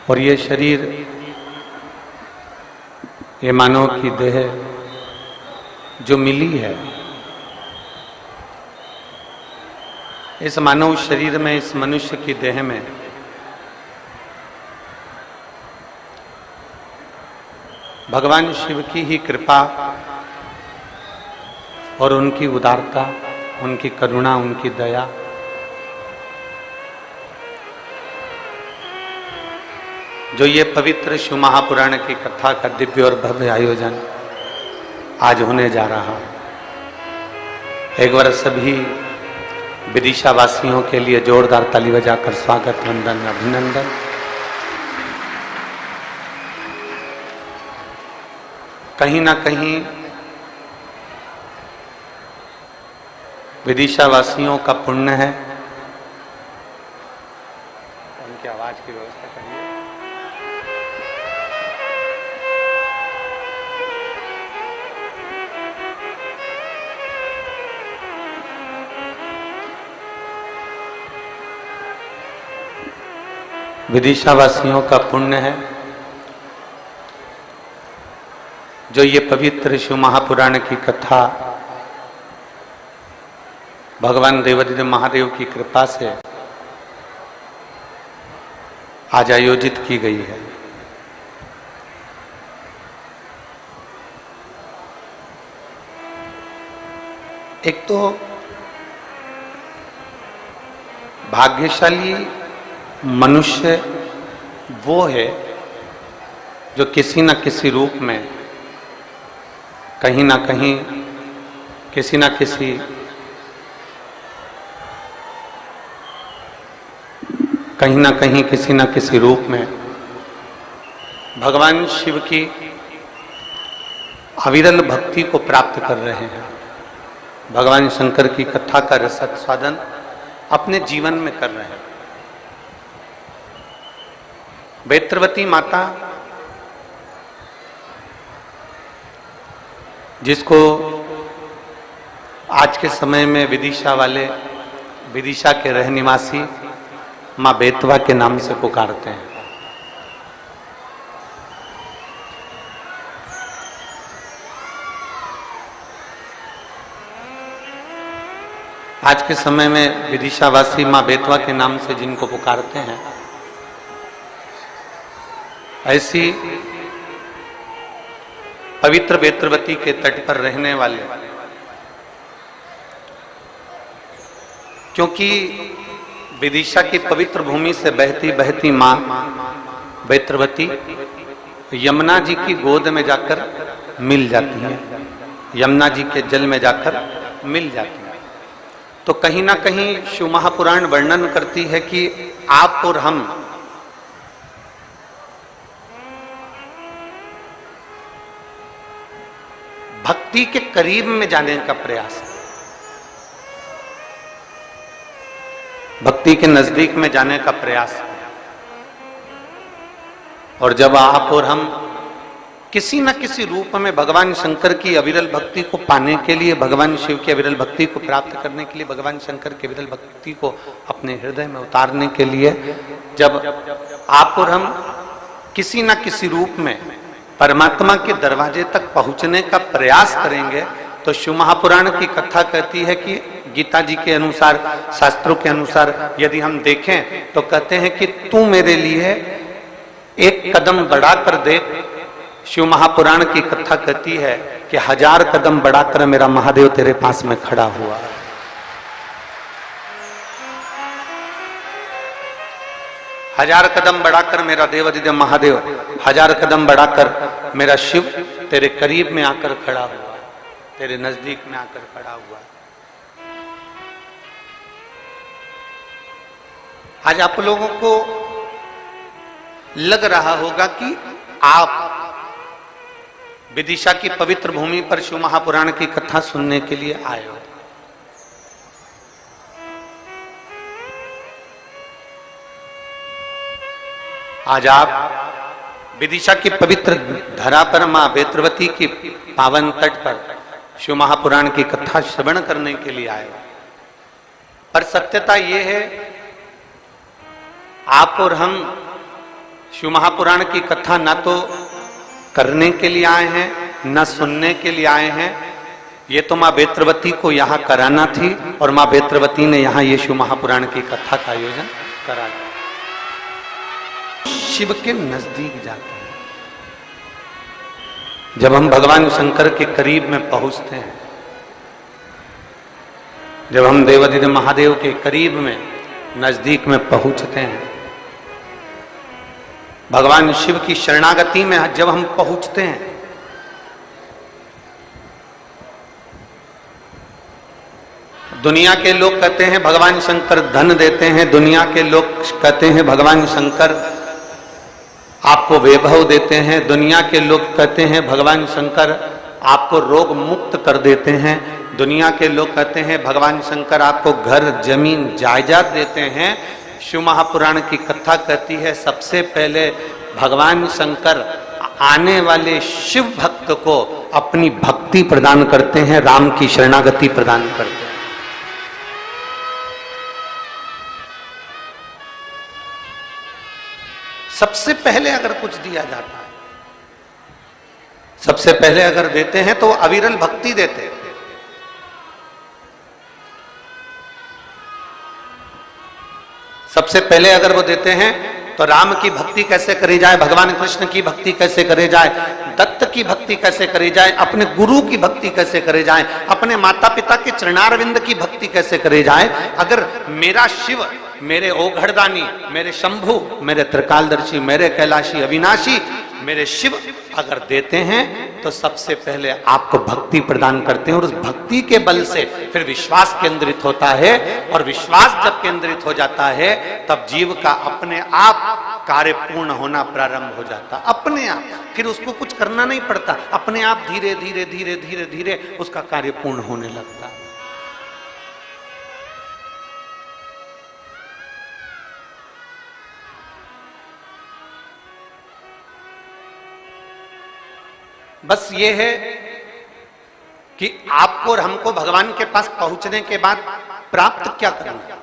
और ये शरीर, ये मानव की देह जो मिली है, इस मानव शरीर में, इस मनुष्य की देह में भगवान शिव की ही कृपा और उनकी उदारता, उनकी करुणा, उनकी दया, जो ये पवित्र शिव महापुराण की कथा का दिव्य और भव्य आयोजन आज होने जा रहा है। एक बार सभी विदिशा वासियों के लिए जोरदार ताली बजाकर स्वागत, वंदन, अभिनंदन। कहीं ना कहीं विदिशा वासियों का पुण्य है। उनकी आवाज की व्यवस्था करिए। विदिशा वासियों का पुण्य है जो ये पवित्र शिव महापुराण की कथा भगवान देवाधिदेव महादेव की कृपा से आज आयोजित की गई है। एक तो भाग्यशाली मनुष्य वो है जो किसी न किसी रूप में, कहीं ना कहीं, किसी न किसी रूप में भगवान शिव की अविरल भक्ति को प्राप्त कर रहे हैं। भगवान शंकर की कथा का रसास्वादन अपने जीवन में कर रहे हैं। वेत्रवती माता, जिसको आज के समय में विदिशा के रहनिवासी माँ बेतवा के नाम से पुकारते हैं। आज के समय में विदिशावासी माँ बेतवा के नाम से जिनको पुकारते हैं, ऐसी पवित्र वेत्रवती के तट पर रहने वाले, क्योंकि विदिशा की पवित्र भूमि से बहती बहती माँ वेत्रवती यमुना जी की गोद में जाकर मिल जाती है, यमुना जी के जल में जाकर मिल जाती है। तो कहीं ना कहीं शिव महापुराण वर्णन करती है कि आप और हम भक्ति के करीब में जाने का प्रयास है, भक्ति के नजदीक में जाने का प्रयास है। और जब आप और हम किसी न किसी रूप में भगवान शंकर की अविरल भक्ति को पाने के लिए, भगवान शिव की अविरल भक्ति को प्राप्त करने के लिए, भगवान शंकर की अविरल भक्ति को अपने हृदय में उतारने के लिए, जब आप और हम किसी न किसी रूप में परमात्मा के दरवाजे तक पहुंचने का प्रयास करेंगे, तो शिव महापुराण की कथा कहती है कि गीता जी के अनुसार, शास्त्रों के अनुसार यदि हम देखें तो कहते हैं कि तू मेरे लिए एक कदम बढ़ाकर देख। शिव महापुराण की कथा कहती है कि 1000 कदम बढ़ाकर मेरा महादेव तेरे पास में खड़ा हुआ। 1000 कदम बढ़ाकर मेरा देवाधिदेव महादेव, 1000 कदम बढ़ाकर मेरा शिव तेरे करीब में आकर खड़ा हुआ, तेरे नजदीक में आकर खड़ा हुआ। आज आप लोगों को लग रहा होगा कि आप विदिशा की पवित्र भूमि पर शिव महापुराण की कथा सुनने के लिए आए हो। आज आप विदिशा की पवित्र धरा पर मां वेत्रवती की पावन तट पर शिव महापुराण की कथा श्रवण करने के लिए आए हो। पर सत्यता यह है, आप और हम शिव महापुराण की कथा ना तो करने के लिए आए हैं न सुनने के लिए आए हैं। ये तो माँ बेत्रवती को यहाँ कराना थी और माँ बेत्रवती ने यहाँ ये शिव महापुराण की कथा का आयोजन करा दिया। शिव के नजदीक जाते हैं, जब हम भगवान शंकर के करीब में पहुंचते हैं, जब हम देवाधिदेव महादेव के करीब में नजदीक में पहुंचते हैं, भगवान शिव की शरणागति में जब हम पहुंचते हैं, दुनिया के लोग कहते हैं भगवान शंकर धन देते हैं, दुनिया के लोग कहते हैं भगवान शंकर आपको वैभव देते हैं, दुनिया के लोग कहते हैं भगवान शंकर आपको रोग मुक्त कर देते हैं, दुनिया के लोग कहते हैं भगवान शंकर आपको घर जमीन जायदाद देते हैं। शिव महापुराण की कथा कहती है सबसे पहले भगवान शंकर आने वाले शिव भक्त को अपनी भक्ति प्रदान करते हैं, राम की शरणागति प्रदान करते हैं। सबसे पहले अगर कुछ दिया जाता है, सबसे पहले अगर देते हैं तो अविरल भक्ति देते हैं। सबसे पहले अगर वो देते हैं तो राम की भक्ति कैसे करी जाए, भगवान कृष्ण की भक्ति कैसे करे जाए, दत्त की भक्ति कैसे करी जाए, अपने गुरु की भक्ति कैसे करे जाए, अपने माता पिता के चरणारविंद की भक्ति कैसे करे जाए। अगर मेरा शिव, मेरे ओघड़दानी, मेरे शंभु, मेरे त्रिकालदर्शी, मेरे कैलाशी अविनाशी, मेरे शिव अगर देते हैं तो सबसे पहले आपको भक्ति प्रदान करते हैं और उस भक्ति के बल से फिर विश्वास केंद्रित होता है और विश्वास जब केंद्रित हो जाता है तब जीव का अपने आप कार्य पूर्ण होना प्रारंभ हो जाता, अपने आप। फिर उसको कुछ करना नहीं पड़ता, अपने आप धीरे धीरे धीरे धीरे धीरे उसका कार्य पूर्ण होने लगता। बस ये है कि आपको और हमको भगवान के पास पहुंचने के बाद प्राप्त क्या करना है।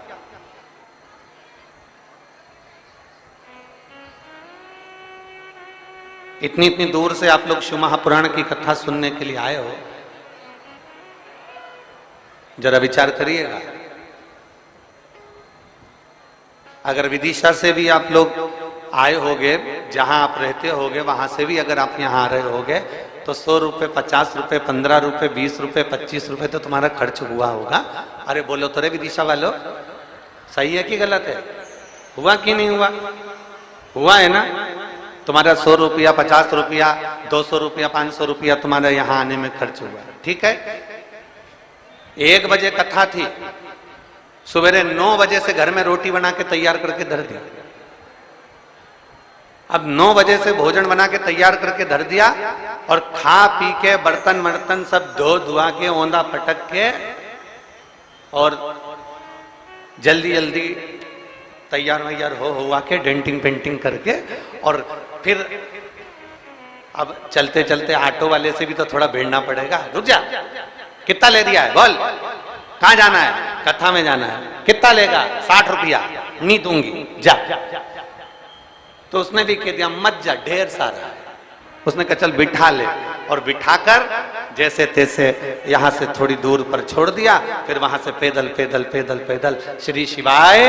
इतनी इतनी दूर से आप लोग शिव महापुराण की कथा सुनने के लिए आए हो, जरा विचार करिएगा। अगर विदिशा से भी आप लोग आए होगे, जहां आप रहते होगे वहां से भी अगर आप यहां आ रहे होगे तो 100 रुपए, 50 रुपए, 15 रुपए, 20 रुपए, 25 रुपए तो तुम्हारा खर्च हुआ होगा। अरे बोलो तो रे विदिशा वालों, सही है कि गलत है? हुआ कि नहीं हुआ? हुआ है ना? तुम्हारा 100 रुपया, 50 रुपया, 200 रुपया, 500 रुपया तुम्हारा यहाँ आने में खर्च हुआ, ठीक है। 1 बजे कथा थी, सवेरे 9 बजे से घर में रोटी बना के तैयार करके धर दी। अब 9 बजे से भोजन बना के तैयार करके धर दिया और खा पी के बर्तन वर्तन सब धो धुआ के औंधा पटक के और जल्दी जल्दी तैयार वैयार हो हुआ के डेंटिंग पेंटिंग करके और फिर अब चलते चलते ऑटो वाले से भी तो थोड़ा भिड़ना पड़ेगा। रुक जा, कितना ले दिया है बोल, कहाँ जाना है? कथा में जाना है। कितना लेगा? 60 रुपया। नहीं दूंगी, जा। तो उसने भी कह दिया मत जा, ढेर सारा है। उसने कहा चल बिठा ले, और बिठाकर जैसे तैसे यहां से थोड़ी दूर पर छोड़ दिया। फिर वहां से पैदल पैदल पैदल पैदल श्री शिवाय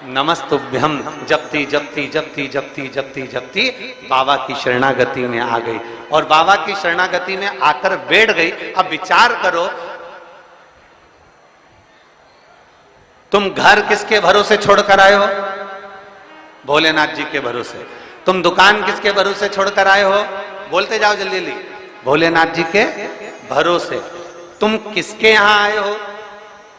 नमस्तुभ्यम जपती जपती जपती जपती जपती जपती बाबा की शरणागति में आ गई। और बाबा की शरणागति में आकर बैठ गई। अब विचार करो, तुम घर किसके भरोसे छोड़कर आए हो? भोलेनाथ जी के भरोसे। तुम दुकान किसके भरोसे छोड़कर आए हो? बोलते जाओ जल्दी जल्दी। भोलेनाथ जी के भरोसे। तुम किसके यहां आए हो?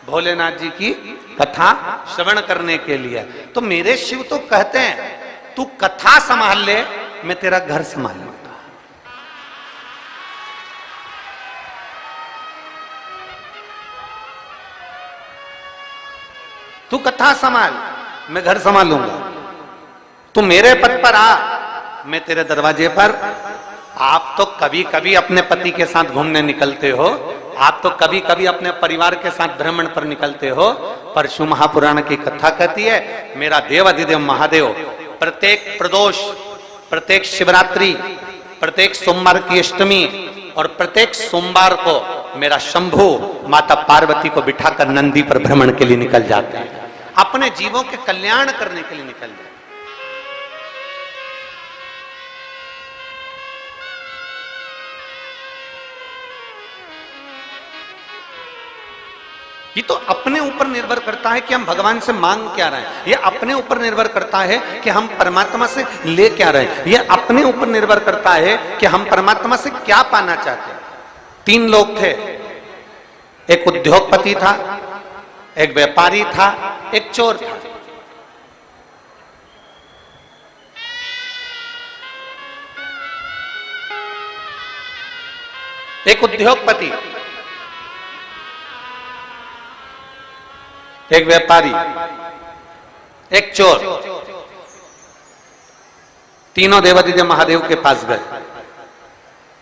भोलेनाथ जी की कथा श्रवण करने के लिए। तो मेरे शिव तो कहते हैं तू कथा संभाल ले, मैं तेरा घर संभाल लूंगा। तू कथा संभाल, मैं घर संभाल लूंगा। तू मेरे पद पर आ, मैं तेरे दरवाजे पर। आप तो कभी कभी अपने पति के साथ घूमने निकलते हो, आप तो कभी कभी अपने परिवार के साथ भ्रमण पर निकलते हो, पर शिव महापुराण की कथा कहती है मेरा देव अधिदेव महादेव प्रत्येक प्रदोष, प्रत्येक शिवरात्रि, प्रत्येक सोमवार की अष्टमी और प्रत्येक सोमवार को मेरा शंभु माता पार्वती को बिठाकर नंदी पर भ्रमण के लिए निकल जाते हैं, अपने जीवों के कल्याण करने के लिए निकल जाते हैं। ये तो अपने ऊपर निर्भर करता है कि हम भगवान से मांग क्या रहे हैं। ये अपने ऊपर निर्भर करता है कि हम परमात्मा से ले क्या रहे हैं। ये अपने ऊपर निर्भर करता है कि हम परमात्मा से क्या पाना चाहते हैं। 3 लोग थे, एक उद्योगपति था, एक व्यापारी था, एक चोर था। एक उद्योगपति, एक व्यापारी, एक चोर, तीनों देवादिदेव महादेव के पास गए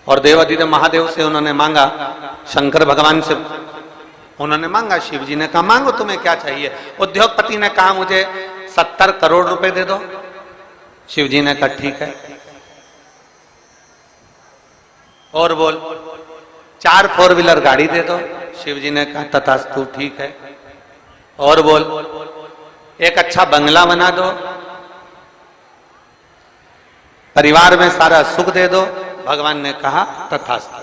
और देवादिदेव महादेव से उन्होंने मांगा, शंकर भगवान से उन्होंने मांगा। शिव जी ने कहा मांगो तुम्हें क्या चाहिए। उद्योगपति ने कहा मुझे 70 करोड़ रुपए दे दो। शिव जी ने कहा ठीक है। और बोल 4 4 व्हीलर गाड़ी दे दो। शिव जी ने कहा तथास्तु ठीक है। और बोल एक अच्छा बंगला बना दो, परिवार में सारा सुख दे दो। भगवान ने कहा तथास्तु।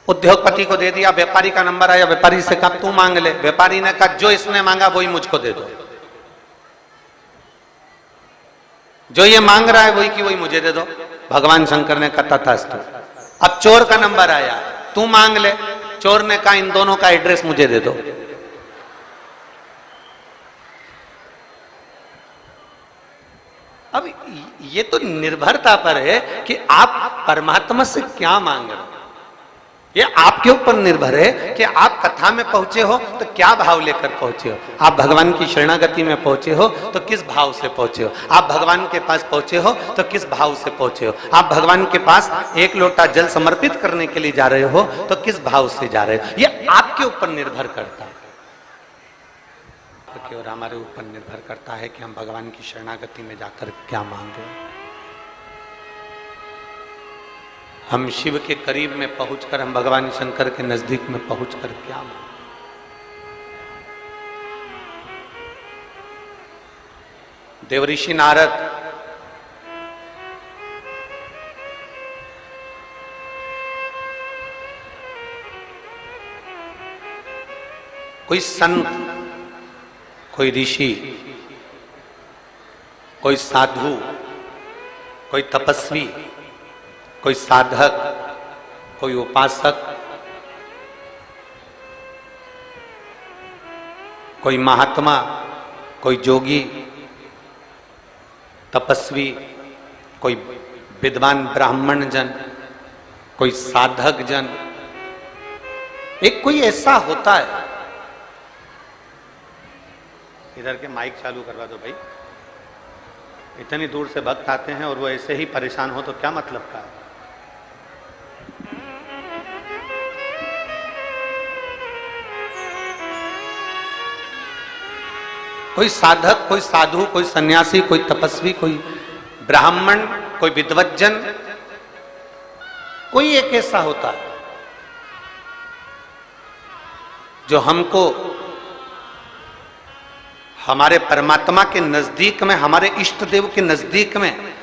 उद्योगपति को दे दिया। व्यापारी का नंबर आया, व्यापारी से कहा तू मांग ले। व्यापारी ने कहा जो इसने मांगा वही मुझको दे दो, जो ये मांग रहा है वही की वही मुझे दे दो। भगवान शंकर ने कहा तथास्तु। अब चोर का नंबर आया, तू मांग ले। चोर ने कहा इन दोनों का एड्रेस मुझे दे दो। अब ये तो निर्भरता पर है कि आप परमात्मा से क्या मांग रहे हो। ये आपके ऊपर निर्भर है कि आप कथा में पहुंचे हो तो क्या भाव लेकर पहुंचे हो। आप भगवान की शरणागति में पहुंचे हो तो किस भाव से पहुंचे हो। आप भगवान के पास पहुंचे हो तो किस भाव से पहुंचे हो। आप भगवान के पास 1 लोटा जल समर्पित करने के लिए जा रहे हो तो किस भाव से जा रहे हो। ये आपके ऊपर निर्भर करता है और हमारे ऊपर निर्भर करता है कि हम भगवान की शरणागति में जाकर क्या मांगे। हम शिव के करीब में पहुंचकर, हम भगवान शंकर के नजदीक में पहुंचकर क्या मांगे। देवऋषि नारद कोई संत, कोई ऋषि, कोई साधु, कोई तपस्वी, कोई साधक, कोई उपासक, कोई महात्मा, कोई जोगी, तपस्वी, कोई विद्वान ब्राह्मण जन, कोई साधक जन, एक कोई ऐसा होता है। इधर के माइक चालू करवा दो भाई। इतनी दूर से भक्त आते हैं और वो ऐसे ही परेशान हो तो क्या मतलब का है। कोई साधक, कोई साधु, कोई सन्यासी, कोई तपस्वी, कोई ब्राह्मण, कोई विद्वज्जन, कोई एक ऐसा होता है जो हमको हमारे परमात्मा के नजदीक में, हमारे इष्ट देव के नजदीक में,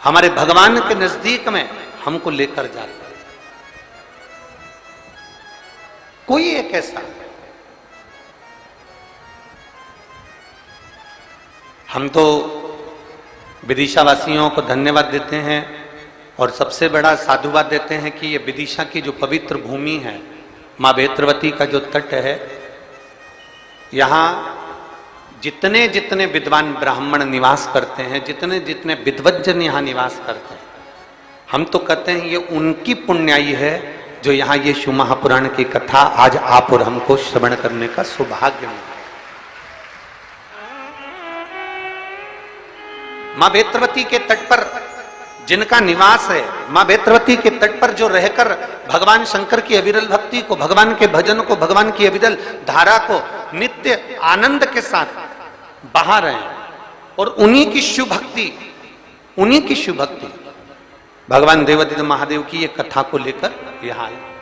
हमारे भगवान के नजदीक में हमको लेकर जाता है। कोई एक ऐसा। हम तो विदिशा वासियों को धन्यवाद देते हैं और सबसे बड़ा साधुवाद देते हैं कि ये विदिशा की जो पवित्र भूमि है, माँ बेत्रवती का जो तट है, यहाँ जितने जितने विद्वान ब्राह्मण निवास करते हैं, जितने जितने विद्वज्जन यहाँ निवास करते हैं, हम तो कहते हैं ये उनकी पुण्याई है जो यहाँ ये शिव महापुराण की कथा आज आप और हमको श्रवण करने का सौभाग्य मिला। माँ बेत्रवती के तट पर जिनका निवास है, माँ बेत्रवती के तट पर जो रहकर भगवान शंकर की अविरल भक्ति को, भगवान के भजन को, भगवान की अविरल धारा को नित्य आनंद के साथ बहा रहे हैं, और उन्हीं की शिव भक्ति, उन्हीं की शिव भक्ति भगवान देवादिदेव महादेव की ये कथा को लेकर यहां आए।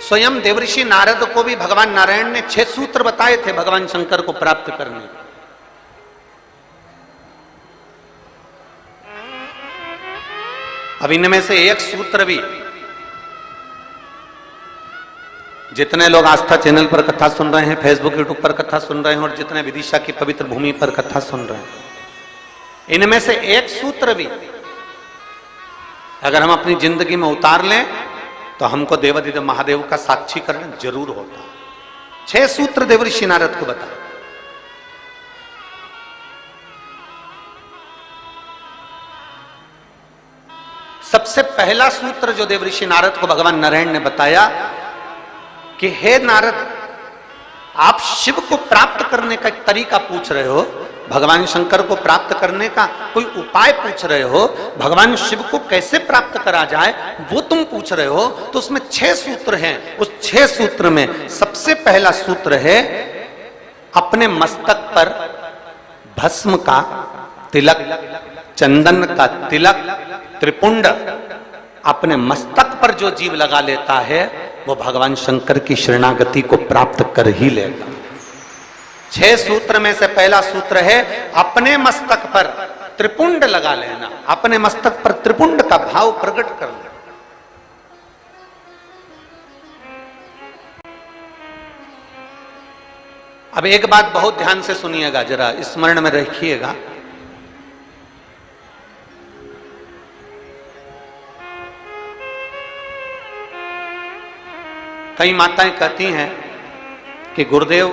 स्वयं देवऋषि नारद को भी भगवान नारायण ने 6 सूत्र बताए थे भगवान शंकर को प्राप्त करने। अब इनमें से एक सूत्र भी जितने लोग आस्था चैनल पर कथा सुन रहे हैं, फेसबुक यूट्यूब पर कथा सुन रहे हैं और जितने विदिशा की पवित्र भूमि पर कथा सुन रहे हैं, इनमें से एक सूत्र भी अगर हम अपनी जिंदगी में उतार लें तो हमको देवादिदेव महादेव का साक्षीकरण जरूर होता। 6 सूत्र देवऋषि नारद को बताए। सबसे पहला सूत्र जो देवऋषि नारद को भगवान नारायण ने बताया कि हे नारद, आप शिव को प्राप्त करने का एक तरीका पूछ रहे हो, भगवान शंकर को प्राप्त करने का कोई उपाय पूछ रहे हो, भगवान शिव को कैसे प्राप्त करा जाए वो तुम पूछ रहे हो। तो उसमें 6 सूत्र हैं। उस 6 सूत्र में सबसे पहला सूत्र है अपने मस्तक पर भस्म का तिलक, चंदन का तिलक, त्रिपुंड अपने मस्तक पर जो जीव लगा लेता है वो भगवान शंकर की शरणागति को प्राप्त कर ही लेगा। 6 सूत्र में से पहला सूत्र है अपने मस्तक पर त्रिपुंड लगा लेना, अपने मस्तक पर त्रिपुंड का भाव प्रकट कर लेना। अब एक बात बहुत ध्यान से सुनिएगा, जरा स्मरण में रखिएगा। कई माताएं कहती हैं कि गुरुदेव,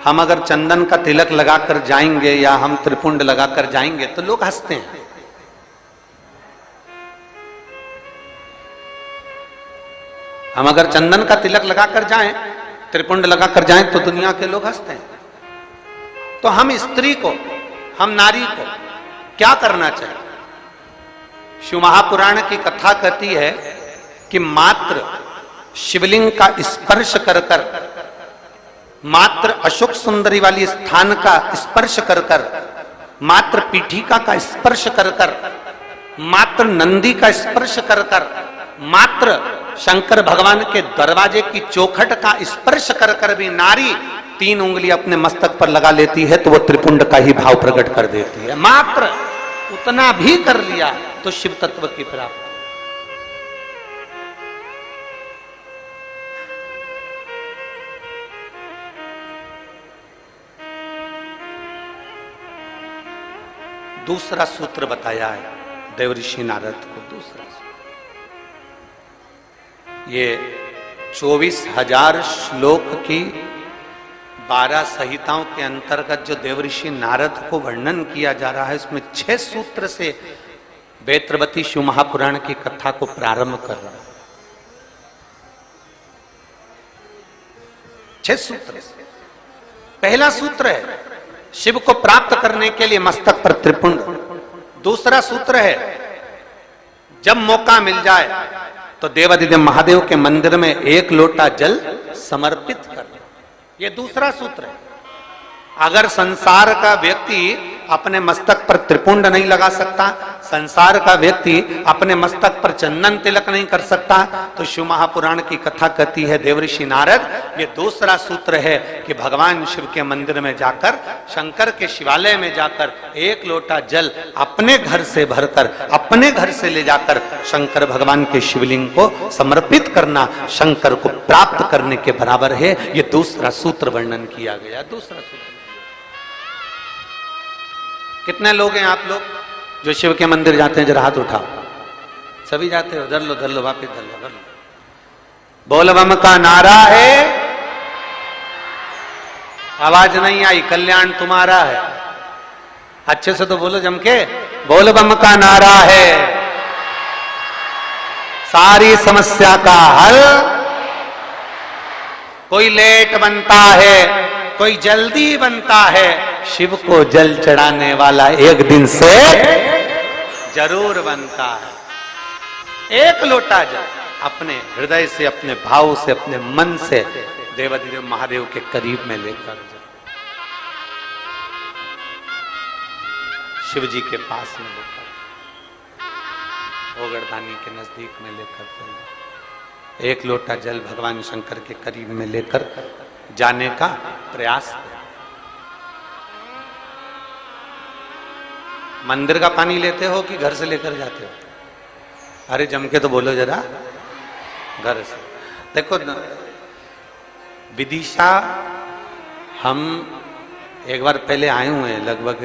हम अगर चंदन का तिलक लगाकर जाएंगे या हम त्रिपुंड लगाकर जाएंगे तो लोग हंसते हैं। हम अगर चंदन का तिलक लगाकर जाएं, त्रिपुंड लगाकर जाएं तो दुनिया के लोग हंसते हैं। तो हम स्त्री को, हम नारी को क्या करना चाहिए? शिव महापुराण की कथा कहती है कि मात्र शिवलिंग का स्पर्श कर कर, मात्र अशोक सुंदरी वाली स्थान का स्पर्श कर कर, मात्र पीठिका का स्पर्श कर कर, मात्र नंदी का स्पर्श कर कर, मात्र शंकर भगवान के दरवाजे की चौखट का स्पर्श कर कर भी नारी 3 उंगली अपने मस्तक पर लगा लेती है तो वो त्रिपुंड का ही भाव प्रकट कर देती है। मात्र उतना भी कर लिया तो शिव तत्व की प्राप्ति। दूसरा सूत्र बताया है देवऋषि नारद को। दूसरा ये 24,000 श्लोक की 12 संहिताओं के अंतर्गत जो देवऋषि नारद को वर्णन किया जा रहा है, उसमें 6 सूत्र से वेत्रवती शिव महापुराण की कथा को प्रारंभ कर रहा है। 6 सूत्र से पहला सूत्र है शिव को प्राप्त करने के लिए मस्तक पर त्रिपुंड। दूसरा सूत्र है जब मौका मिल जाए तो देवादिदेव महादेव के मंदिर में 1 लोटा जल समर्पित कर। यह दूसरा सूत्र है। अगर संसार का व्यक्ति अपने मस्तक पर त्रिपुंड नहीं लगा सकता, संसार का व्यक्ति अपने मस्तक पर चंदन तिलक नहीं कर सकता, तो शिव महापुराण की कथा कहती है देवऋषि नारद, ये दूसरा सूत्र है कि भगवान शिव के मंदिर में जाकर, शंकर के शिवालय में जाकर 1 लोटा जल अपने घर से भरकर, अपने घर से ले जाकर शंकर भगवान के शिवलिंग को समर्पित करना शंकर को प्राप्त करने के बराबर है। ये दूसरा सूत्र वर्णन किया गया। दूसरा सूत्र। कितने लोग हैं आप लोग जो शिव के मंदिर जाते हैं? जरा हाथ उठाओ। सभी जाते हो? धर लो वापिस धर लो। बोल बम का नारा है। आवाज नहीं आई। कल्याण तुम्हारा है। अच्छे से तो बोलो जम के। बोल बम का नारा है। सारी समस्या का हल। कोई लेट बनता है, कोई जल्दी बनता है, शिव को जल चढ़ाने वाला एक दिन से जरूर बनता है। 1 लोटा जल अपने हृदय से, अपने भाव से, अपने मन से देवाधिदेव महादेव के करीब में लेकर जाओ, शिव जी के पास में लेकर, ओगरदानी के नजदीक में लेकर चलो, एक लोटा जल भगवान शंकर के करीब में लेकर जाने का प्रयास करें। मंदिर का पानी लेते हो कि घर से लेकर जाते हो? अरे जम के तो बोलो जरा, घर से। देखो विदिशा हम एक बार पहले आए हुए हैं, लगभग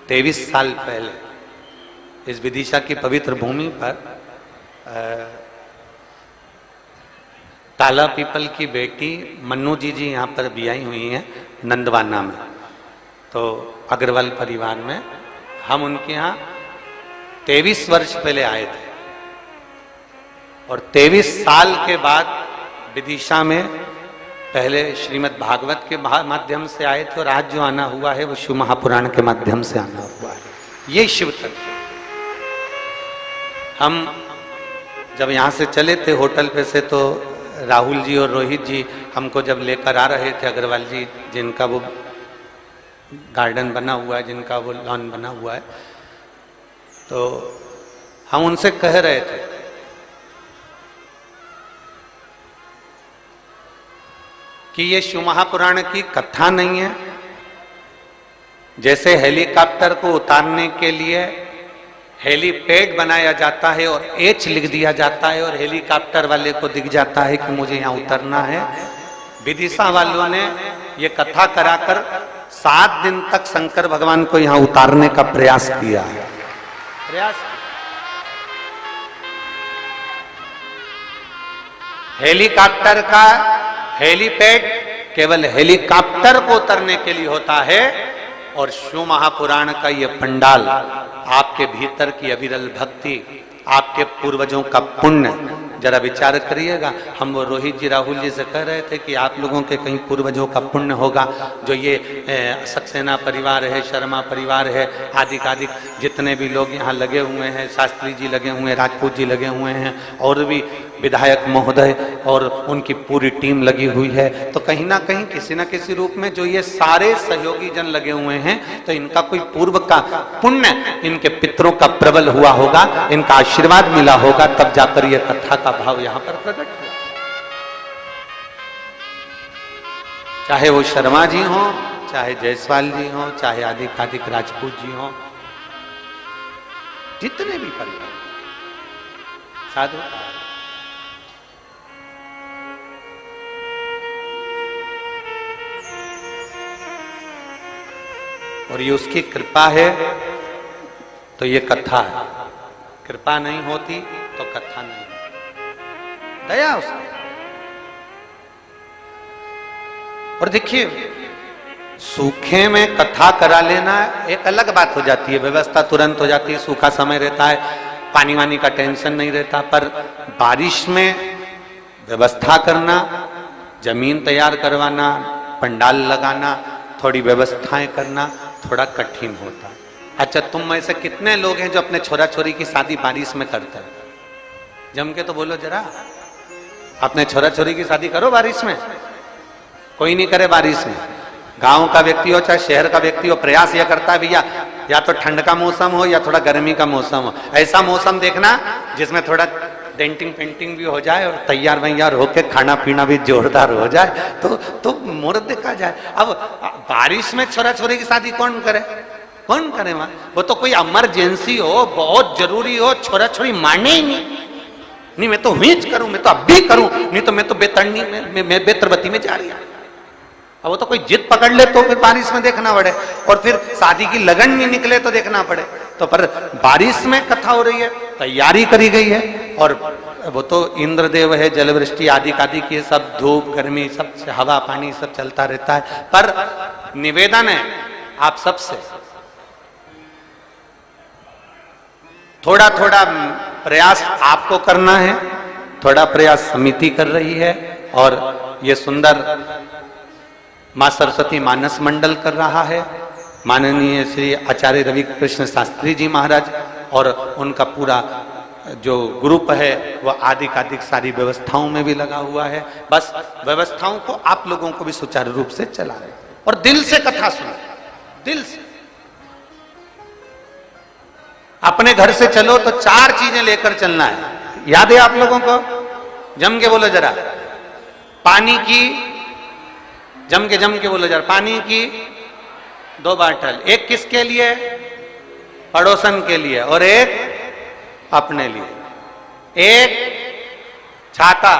23 साल पहले इस विदिशा की पवित्र भूमि पर ताला पीपल की बेटी मन्नू जी यहाँ पर भी आई हुई हैं नंदवाना में, तो अग्रवाल परिवार में हम उनके यहाँ 23 वर्ष पहले आए थे और 23 साल के बाद विदिशा में पहले श्रीमद् भागवत के माध्यम से आए थे और आज जो आना हुआ है वो शिव महापुराण के माध्यम से आना हुआ है। ये शिव तत्व। हम जब यहाँ से चले थे होटल पे से तो राहुल जी और रोहित जी हमको जब लेकर आ रहे थे, अग्रवाल जी जिनका वो गार्डन बना हुआ है, जिनका वो लॉन बना हुआ है, तो हम उनसे कह रहे थे कि ये शिव महापुराण की कथा नहीं है। जैसे हेलीकॉप्टर को उतारने के लिए हेलीपैड बनाया जाता है और एच लिख दिया जाता है और हेलीकॉप्टर वाले को दिख जाता है कि मुझे यहाँ उतरना है, विदिशा वालों ने ये कथा कराकर 7 दिन तक शंकर भगवान को यहाँ उतारने का प्रयास किया है। हेलीकॉप्टर का हेलीपैड केवल हेलीकॉप्टर को उतरने के लिए होता है और शिव महापुराण का ये पंडाल आपके भीतर की अविरल भक्ति, आपके पूर्वजों का पुण्य। जरा विचार करिएगा, हम वो रोहित जी राहुल जी से कह रहे थे कि आप लोगों के कहीं पूर्वजों का पुण्य होगा, जो ये सक्सेना परिवार है, शर्मा परिवार है, आदि आदि जितने भी लोग यहाँ लगे हुए हैं, शास्त्री जी लगे हुए हैं, राजपूत जी लगे हुए हैं और भी विधायक महोदय और उनकी पूरी टीम लगी हुई है, तो कहीं ना कहीं किसी न किसी रूप में जो ये सारे सहयोगी जन लगे हुए हैं तो इनका कोई पूर्व का पुण्य, इनके पितरों का प्रबल हुआ होगा, इनका आशीर्वाद मिला होगा, तब जाकर ये कथा का भाव यहाँ पर प्रकट हुआ। चाहे वो शर्मा जी हो, चाहे जायसवाल जी हो, चाहे आदिक राजपूत जी हो, जितने भी परिवार साधु, और ये उसकी कृपा है तो ये कथा है। कृपा नहीं होती तो कथा नहीं होती, दया उसकी। और देखिए सूखे में कथा करा लेना एक अलग बात हो जाती है, व्यवस्था तुरंत हो जाती है, सूखा समय रहता है, पानी वानी का टेंशन नहीं रहता, पर बारिश में व्यवस्था करना, जमीन तैयार करवाना, पंडाल लगाना, थोड़ी व्यवस्थाएं करना थोड़ा कठिन होता है। अच्छा, तुम में से कितने लोग हैं जो अपने छोरा छोरी की शादी बारिश में करते हैं? जम के तो बोलो जरा, अपने छोरा छोरी की शादी करो बारिश में। कोई नहीं करे बारिश में। गांव का व्यक्ति हो चाहे शहर का व्यक्ति हो, प्रयास यह करता है भैया या तो ठंड का मौसम हो या थोड़ा गर्मी का मौसम हो, ऐसा मौसम देखना जिसमें थोड़ा डेंटिंग पेंटिंग भी हो जाए और तैयार वैयार होके खाना पीना भी जोरदार हो जाए तो मुहूर्त देखा जाए। अब बारिश में छोरा छोरी की शादी कौन करे? कौन करे वहां? वो तो कोई इमरजेंसी हो, बहुत जरूरी हो, छोरा छोरी माने ही नहीं मैं तो हीच करूं, मैं तो अब भी करूं, नहीं तो मैं तो बेतरनी में बेतरबती में जा रही हूं। अब वो तो कोई जिद पकड़ ले तो फिर बारिश में देखना पड़े, और फिर शादी की लगन नहीं निकले तो देखना पड़े। तो पर बारिश में कथा हो रही है, तैयारी करी गई है, और वो तो इंद्रदेव है, जलवृष्टि आदि आदि की सब, धूप गर्मी सब, हवा पानी सब चलता रहता है। पर निवेदन है आप सबसे, थोड़ा थोड़ा प्रयास आपको करना है, थोड़ा प्रयास समिति कर रही है, और ये सुंदर मां सरस्वती मानस मंडल कर रहा है, माननीय श्री आचार्य रवि कृष्ण शास्त्री जी महाराज और उनका पूरा जो ग्रुप है वह आधिकाधिक सारी व्यवस्थाओं में भी लगा हुआ है। बस व्यवस्थाओं को आप लोगों को भी सुचारू रूप से चला रहे और दिल से कथा सुनो, दिल से। अपने घर से चलो तो 4 चीजें लेकर चलना है, याद है आप लोगों को? जम के बोलो जरा। पानी की, जम के बोलो जरा। पानी की 2 बाटल, एक किसके लिए? पड़ोसन के लिए, और एक अपने लिए। एक छाता,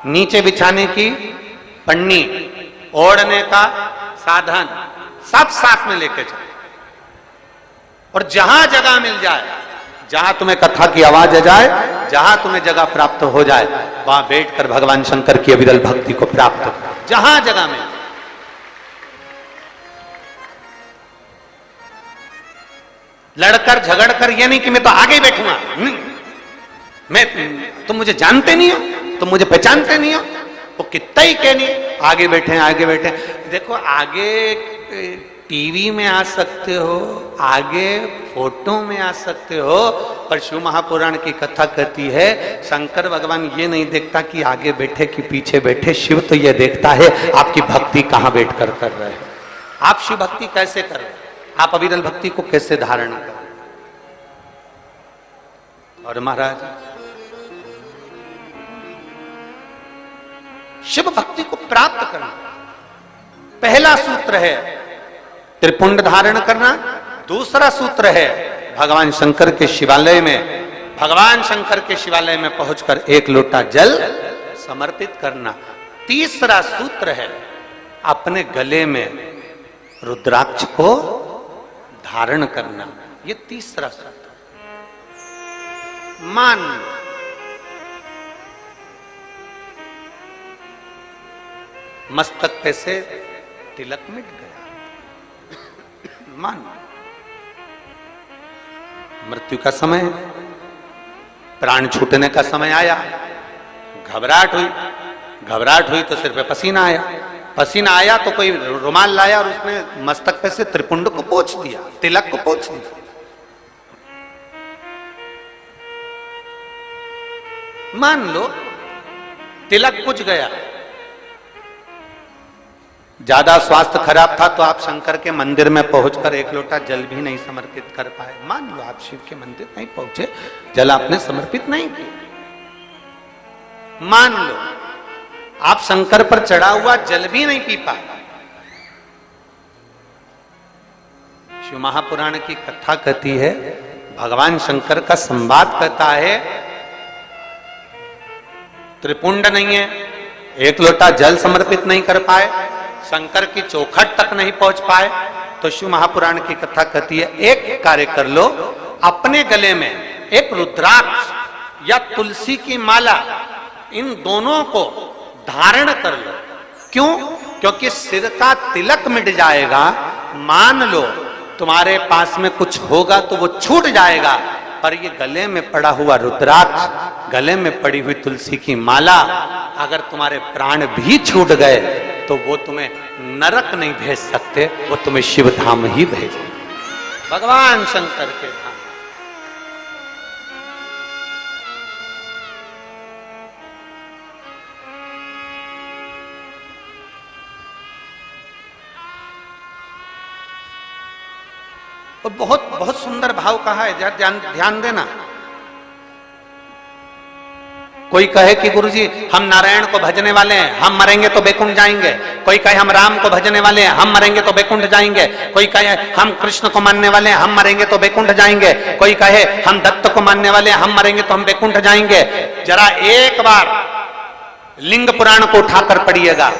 नीचे बिछाने की पन्नी, ओढ़ने का साधन, सब साथ में लेके चलो। और जहां जगह मिल जाए, जहां तुम्हें कथा की आवाज आ जाए, जहां तुम्हें जगह प्राप्त हो जाए, वहां बैठकर भगवान शंकर की अविरल भक्ति को प्राप्त करो, जहां जगह मिल। लड़कर झगड़कर ये नहीं कि मैं तो आगे बैठूंगा, तुम मुझे जानते नहीं हो, तुम मुझे पहचानते नहीं हो, वो कितना ही कहनी, आगे बैठे आगे बैठे। देखो, आगे टीवी में आ सकते हो, आगे फोटो में आ सकते हो, पर शिव महापुराण की कथा कहती है शंकर भगवान ये नहीं देखता कि आगे बैठे कि पीछे बैठे। शिव तो ये देखता है आपकी भक्ति कहां बैठकर कर रहे हो, आप शिव भक्ति कैसे कर रहे हो, आप अविरल भक्ति को कैसे धारण कर रहे हो। और महाराज, शिव भक्ति को प्राप्त करना पहला सूत्र है त्रिपुंड धारण करना। दूसरा सूत्र है भगवान शंकर के शिवालय में, भगवान शंकर के शिवालय में पहुंचकर 1 लोटा जल समर्पित करना। तीसरा सूत्र है अपने गले में रुद्राक्ष को धारण करना। ये तीसरा सूत्र। मान मस्तक पे से तिलक मिट गया, मान मृत्यु का समय, प्राण छूटने का समय आया, घबराहट हुई तो सिर पे पसीना आया तो कोई रुमाल लाया और उसने मस्तक पे से त्रिपुंड को पोंछ दिया, तिलक को पोंछ दिया। मान लो तिलक कुछ गया, ज्यादा स्वास्थ्य खराब था तो आप शंकर के मंदिर में पहुंचकर 1 लोटा जल भी नहीं समर्पित कर पाए। मान लो आप शिव के मंदिर नहीं पहुंचे, जल आपने समर्पित नहीं किया। मान लो आप शंकर पर चढ़ा हुआ जल भी नहीं पी पाए। शिव महापुराण की कथा कहती है, भगवान शंकर का संवाद कहता है, त्रिपुंड नहीं है, 1 लोटा जल समर्पित नहीं कर पाए, शंकर की चौखट तक नहीं पहुंच पाए, तो शिव महापुराण की कथा कहती है एक कार्य कर लो, अपने गले में एक रुद्राक्ष या तुलसी की माला, इन दोनों को धारण कर लो। क्यों? क्योंकि सिर का तिलक मिट जाएगा। मान लो तुम्हारे पास में कुछ होगा तो वो छूट जाएगा, पर ये गले में पड़ा हुआ रुद्राक्ष, गले में पड़ी हुई तुलसी की माला, अगर तुम्हारे प्राण भी छूट गए तो वो तुम्हें नरक नहीं भेज सकते, वो तुम्हें शिव धाम ही भेजे, भगवान शंकर के धाम। और बहुत बहुत सुंदर भाव कहा है, ध्यान देना। कोई कहे कि गुरुजी हम नारायण को भजने वाले हैं, हम मरेंगे तो बैकुंठ जाएंगे। कोई कहे हम राम को भजने वाले हैं, हम मरेंगे तो बैकुंठ जाएंगे। कोई कहे हम कृष्ण को मानने वाले हैं, हम मरेंगे तो बैकुंठ जाएंगे। कोई कहे हम दत्त को मानने वाले हैं, हम मरेंगे तो हम बैकुंठ जाएंगे। जरा एक बार लिंग पुराण को उठाकर पढ़िएगा,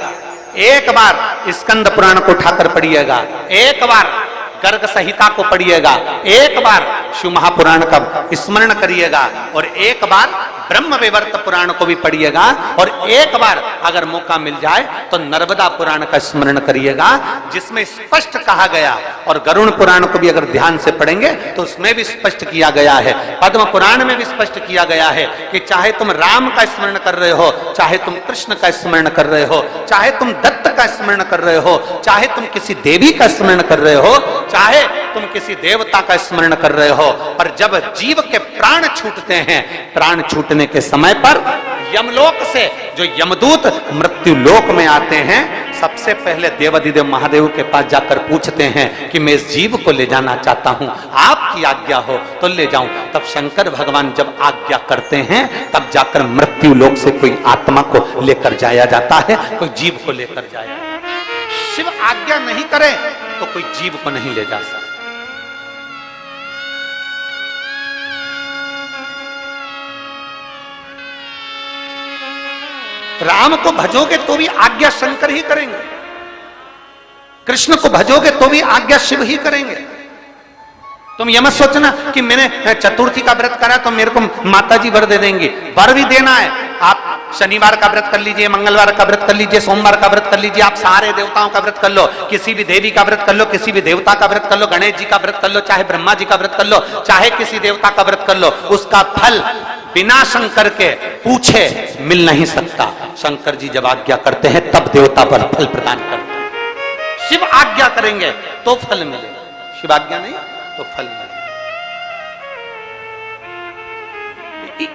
एक बार स्कंद पुराण को उठाकर पढ़िएगा, एक बार गर्ग संहिता को पढ़िएगा, एक बार शिव महापुराण का स्मरण करिएगा, और एक बार ब्रह्म वैवर्त पुराण को भी पढ़िएगा, और एक बार अगर मौका मिल जाए तो नर्मदा पुराण का स्मरण करिएगा, जिसमें स्पष्ट कहा गया, और गरुण पुराण को भी अगर ध्यान से पढ़ेंगे तो उसमें भी स्पष्ट किया गया है, पद्म पुराण में भी स्पष्ट किया गया है कि चाहे तुम राम का स्मरण कर रहे हो, चाहे तुम कृष्ण का स्मरण कर रहे हो, चाहे तुम दत्त का स्मरण कर रहे हो, चाहे तुम किसी देवी का स्मरण कर रहे हो, चाहे तुम किसी देवता का स्मरण कर रहे हो, पर जब जीव के प्राण छूटते हैं, प्राण छूटने के समय पर यमलोक से जो यमदूत मृत्यु लोक में आते हैं, सबसे पहले देवाधिदेव महादेव के पास जाकर पूछते हैं कि मैं इस जीव को ले जाना चाहता हूं, आपकी आज्ञा हो तो ले जाऊं। तब शंकर भगवान जब आज्ञा करते हैं, तब जाकर मृत्यु लोक से कोई आत्मा को लेकर जाया जाता है, कोई जीव को लेकर जाया। शिव आज्ञा नहीं करे तो कोई जीव को नहीं ले जा सकता। राम को भजोगे तो भी आज्ञा शंकर ही करेंगे, कृष्ण को भजोगे तो भी आज्ञा शिव ही करेंगे। तुम यह मत सोचना कि मैंने चतुर्थी का व्रत करा तो मेरे को माता जी वर दे देंगी। वर भी देना है, आप शनिवार का व्रत कर लीजिए, मंगलवार का व्रत कर लीजिए, सोमवार का व्रत कर लीजिए, आप सारे देवताओं का व्रत कर लो, किसी भी देवी का व्रत कर लो, किसी भी देवता का व्रत कर लो, गणेश जी का व्रत कर लो, चाहे ब्रह्मा जी का व्रत कर लो, चाहे किसी देवता का व्रत कर लो, उसका फल बिना शंकर के पूछे मिल नहीं सकता। शंकर जी जब आज्ञा करते हैं तब देवता पर फल प्रदान करते हैं। शिव आज्ञा करेंगे तो फल मिलेगा, शिव आज्ञा नहीं तो फल मिलेगा।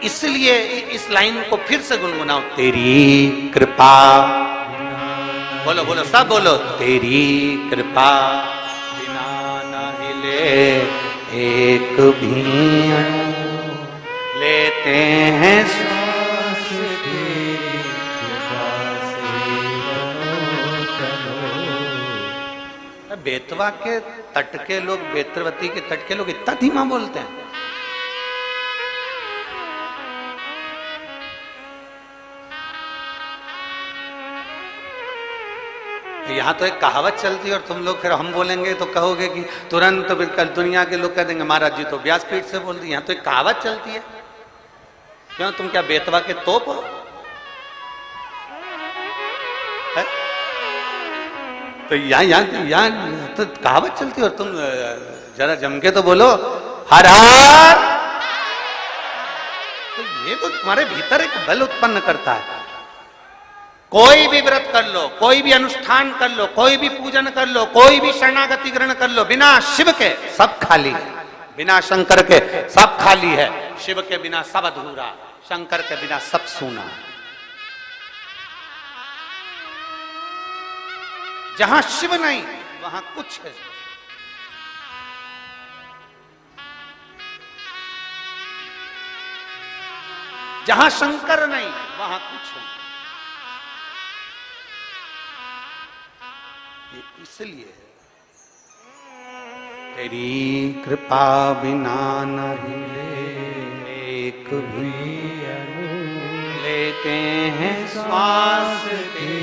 इसलिए इस लाइन को फिर से गुनगुनाओ, तेरी कृपा, बोलो बोलो सब बोलो, तेरी कृपा बिना न हिले एक भी अणु, लेते हैं श्वास तेरी कृपा से तनो। बेतवा के तट के लोग, बेतरवती के तट के लोग इतना धीमा बोलते हैं। यहां तो एक कहावत चलती है और तुम लोग फिर हम बोलेंगे तो कहोगे कि तुरंत तो कल दुनिया के लोग कह देंगे महाराज जी तो व्यासपीठ से बोल दी। यहां तो एक कहावत चलती है। क्यों, तुम क्या बेतवा के तोप हो? तो यहाँ तो कहावत चलती है और तुम जरा जम के तो बोलो हर हर। तो ये तो तुम्हारे भीतर एक बल उत्पन्न करता है। कोई भी व्रत कर लो, कोई भी अनुष्ठान कर लो, कोई भी पूजन कर लो, कोई भी शरणागति ग्रहण कर लो, बिना शिव के सब खाली है, बिना शंकर के सब खाली है, शिव के बिना सब अधूरा, शंकर के बिना सब सूना। जहां शिव नहीं वहां कुछ है। जहां शंकर नहीं वहां कुछ है। इसलिए तेरी कृपा बिना न हिले एक भी अणु, लेते हैं श्वास तेरी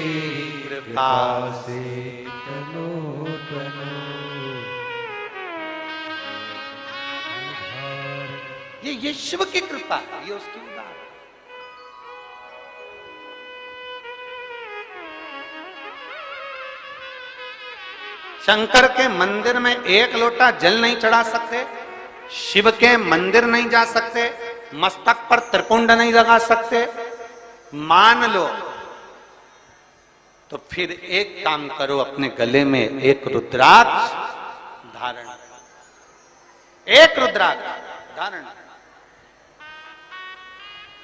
कृपा से तनो तनो। ये शिव की कृपा है, ये उसकी उदाहरण। शंकर के मंदिर में एक लोटा जल नहीं चढ़ा सकते, शिव के मंदिर नहीं जा सकते, मस्तक पर त्रिपुंड नहीं लगा सकते, मान लो तो फिर एक काम करो, अपने गले में एक रुद्राक्ष धारण, एक रुद्राक्ष धारण।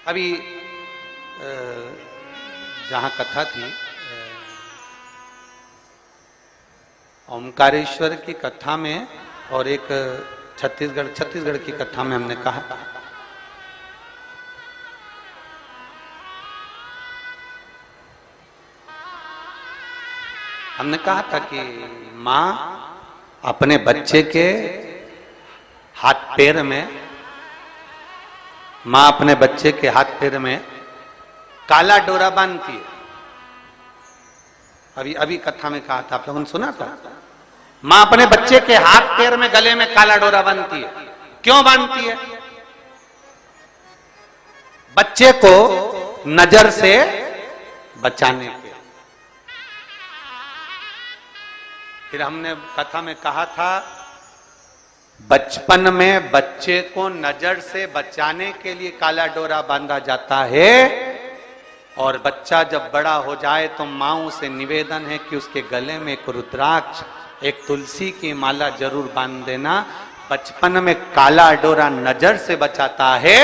अभी जहां कथा थी, ओमकारेश्वर की कथा में और एक छत्तीसगढ़ की कथा में हमने कहा था कि माँ अपने बच्चे के हाथ पैर में काला डोरा बांधती है। अभी कथा में कहा था, आप लोगों ने सुना था। मां अपने बच्चे के हाथ पैर में गले में काला डोरा बांधती है। क्यों बांधती है? बच्चे को नजर से बचाने के। फिर हमने कथा में कहा था, बचपन में बच्चे को नजर से बचाने के लिए काला डोरा बांधा जाता है, और बच्चा जब बड़ा हो जाए तो मां से निवेदन है कि उसके गले में एक रुद्राक्ष एक तुलसी की माला जरूर बांध देना। बचपन में काला डोरा नजर से बचाता है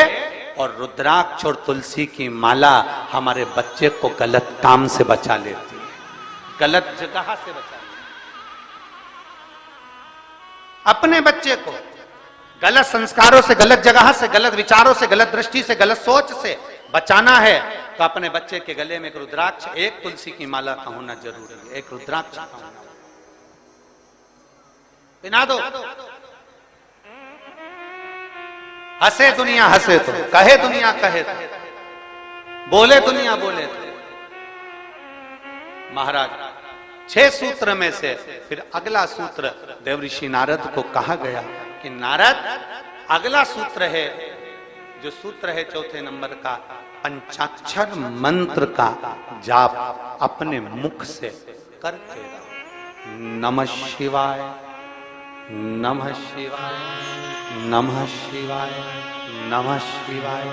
और रुद्राक्ष और तुलसी की माला हमारे बच्चे को गलत काम से बचा लेती है, गलत जगह से बचा लेती है। अपने बच्चे को गलत संस्कारों से, गलत जगह से, गलत विचारों से, गलत दृष्टि से, गलत सोच से बचाना है तो अपने बच्चे के गले में एक रुद्राक्ष, एक तुलसी की माला का होना जरूरी है, एक रुद्राक्ष का होना। पिना दो। हंसे दुनिया हंसे तो, कहे दुनिया कहे तो, बोले दुनिया बोले तो। महाराज 6 सूत्र में से फिर अगला सूत्र देवऋषि नारद को कहा गया कि नारद, अगला सूत्र है, जो सूत्र है 4थे नंबर का, पंचाक्षर मंत्र का जाप अपने मुख से करते रहो। नमः शिवाय, नमः शिवाय, नमः शिवाय, नमः शिवाय,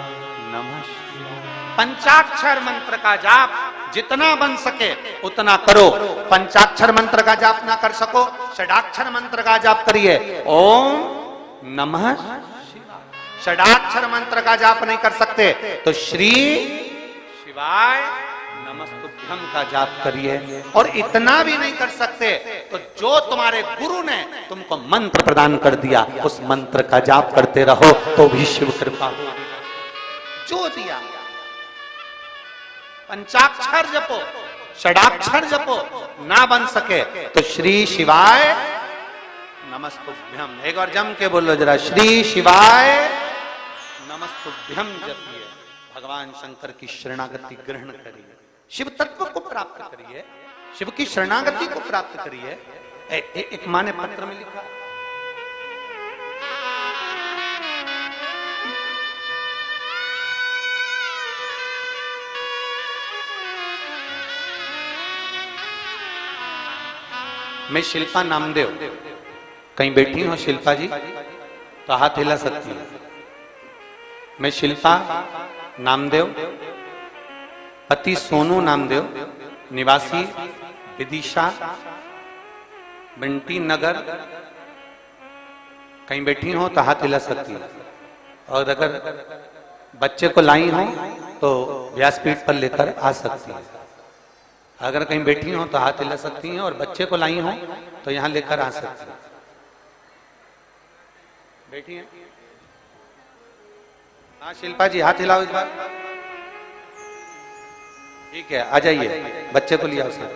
नमः शिवाय। पंचाक्षर मंत्र का जाप जितना बन सके उतना करो। पंचाक्षर मंत्र का जाप ना कर सको, षडाक्षर मंत्र का जाप करिए। ओम नमः शिवाय। षडाक्षर मंत्र का जाप नहीं कर सकते तो श्री शिवाय नमस्तुभ्यम का जाप करिए। और इतना भी नहीं कर सकते तो जो तुम्हारे गुरु ने तुमको मंत्र प्रदान कर दिया उस मंत्र का जाप करते रहो तो भी शिव कृपा होगी। जो दिया, पंचाक्षर जपो, षडाक्षर जपो, ना बन सके तो श्री शिवाय नमस्तुभ्यम, एक बार जम के बोलो जरा, श्री शिवाय नमस्तुभ्यम जपिए। भगवान शंकर की शरणागति ग्रहण करिए, शिव तत्व को प्राप्त करिए, शिव की शरणागति को प्राप्त करिए। एक माँ ने पत्र में लिखा, मैं शिल्पा नामदेव, कहीं बैठी हो शिल्पा जी तो हाथ हिला सकती है। मैं शिल्पा नामदेव, पति सोनू नामदेव, निवासी विदिशा बंटी नगर, कहीं बैठी हो तो हाथ हिला सकती है। और अगर बच्चे को लाई हो तो व्यासपीठ पर लेकर आ सकती है। अगर कहीं बैठी हो तो हाथ हिला सकती हैं और बच्चे को लाई हो तो यहां लेकर आ सकती हैं। बैठी हैं? हाँ शिल्पा जी हाथ हिलाओ इस बार। ठीक है, आ जाइए, बच्चे को लिया उसे।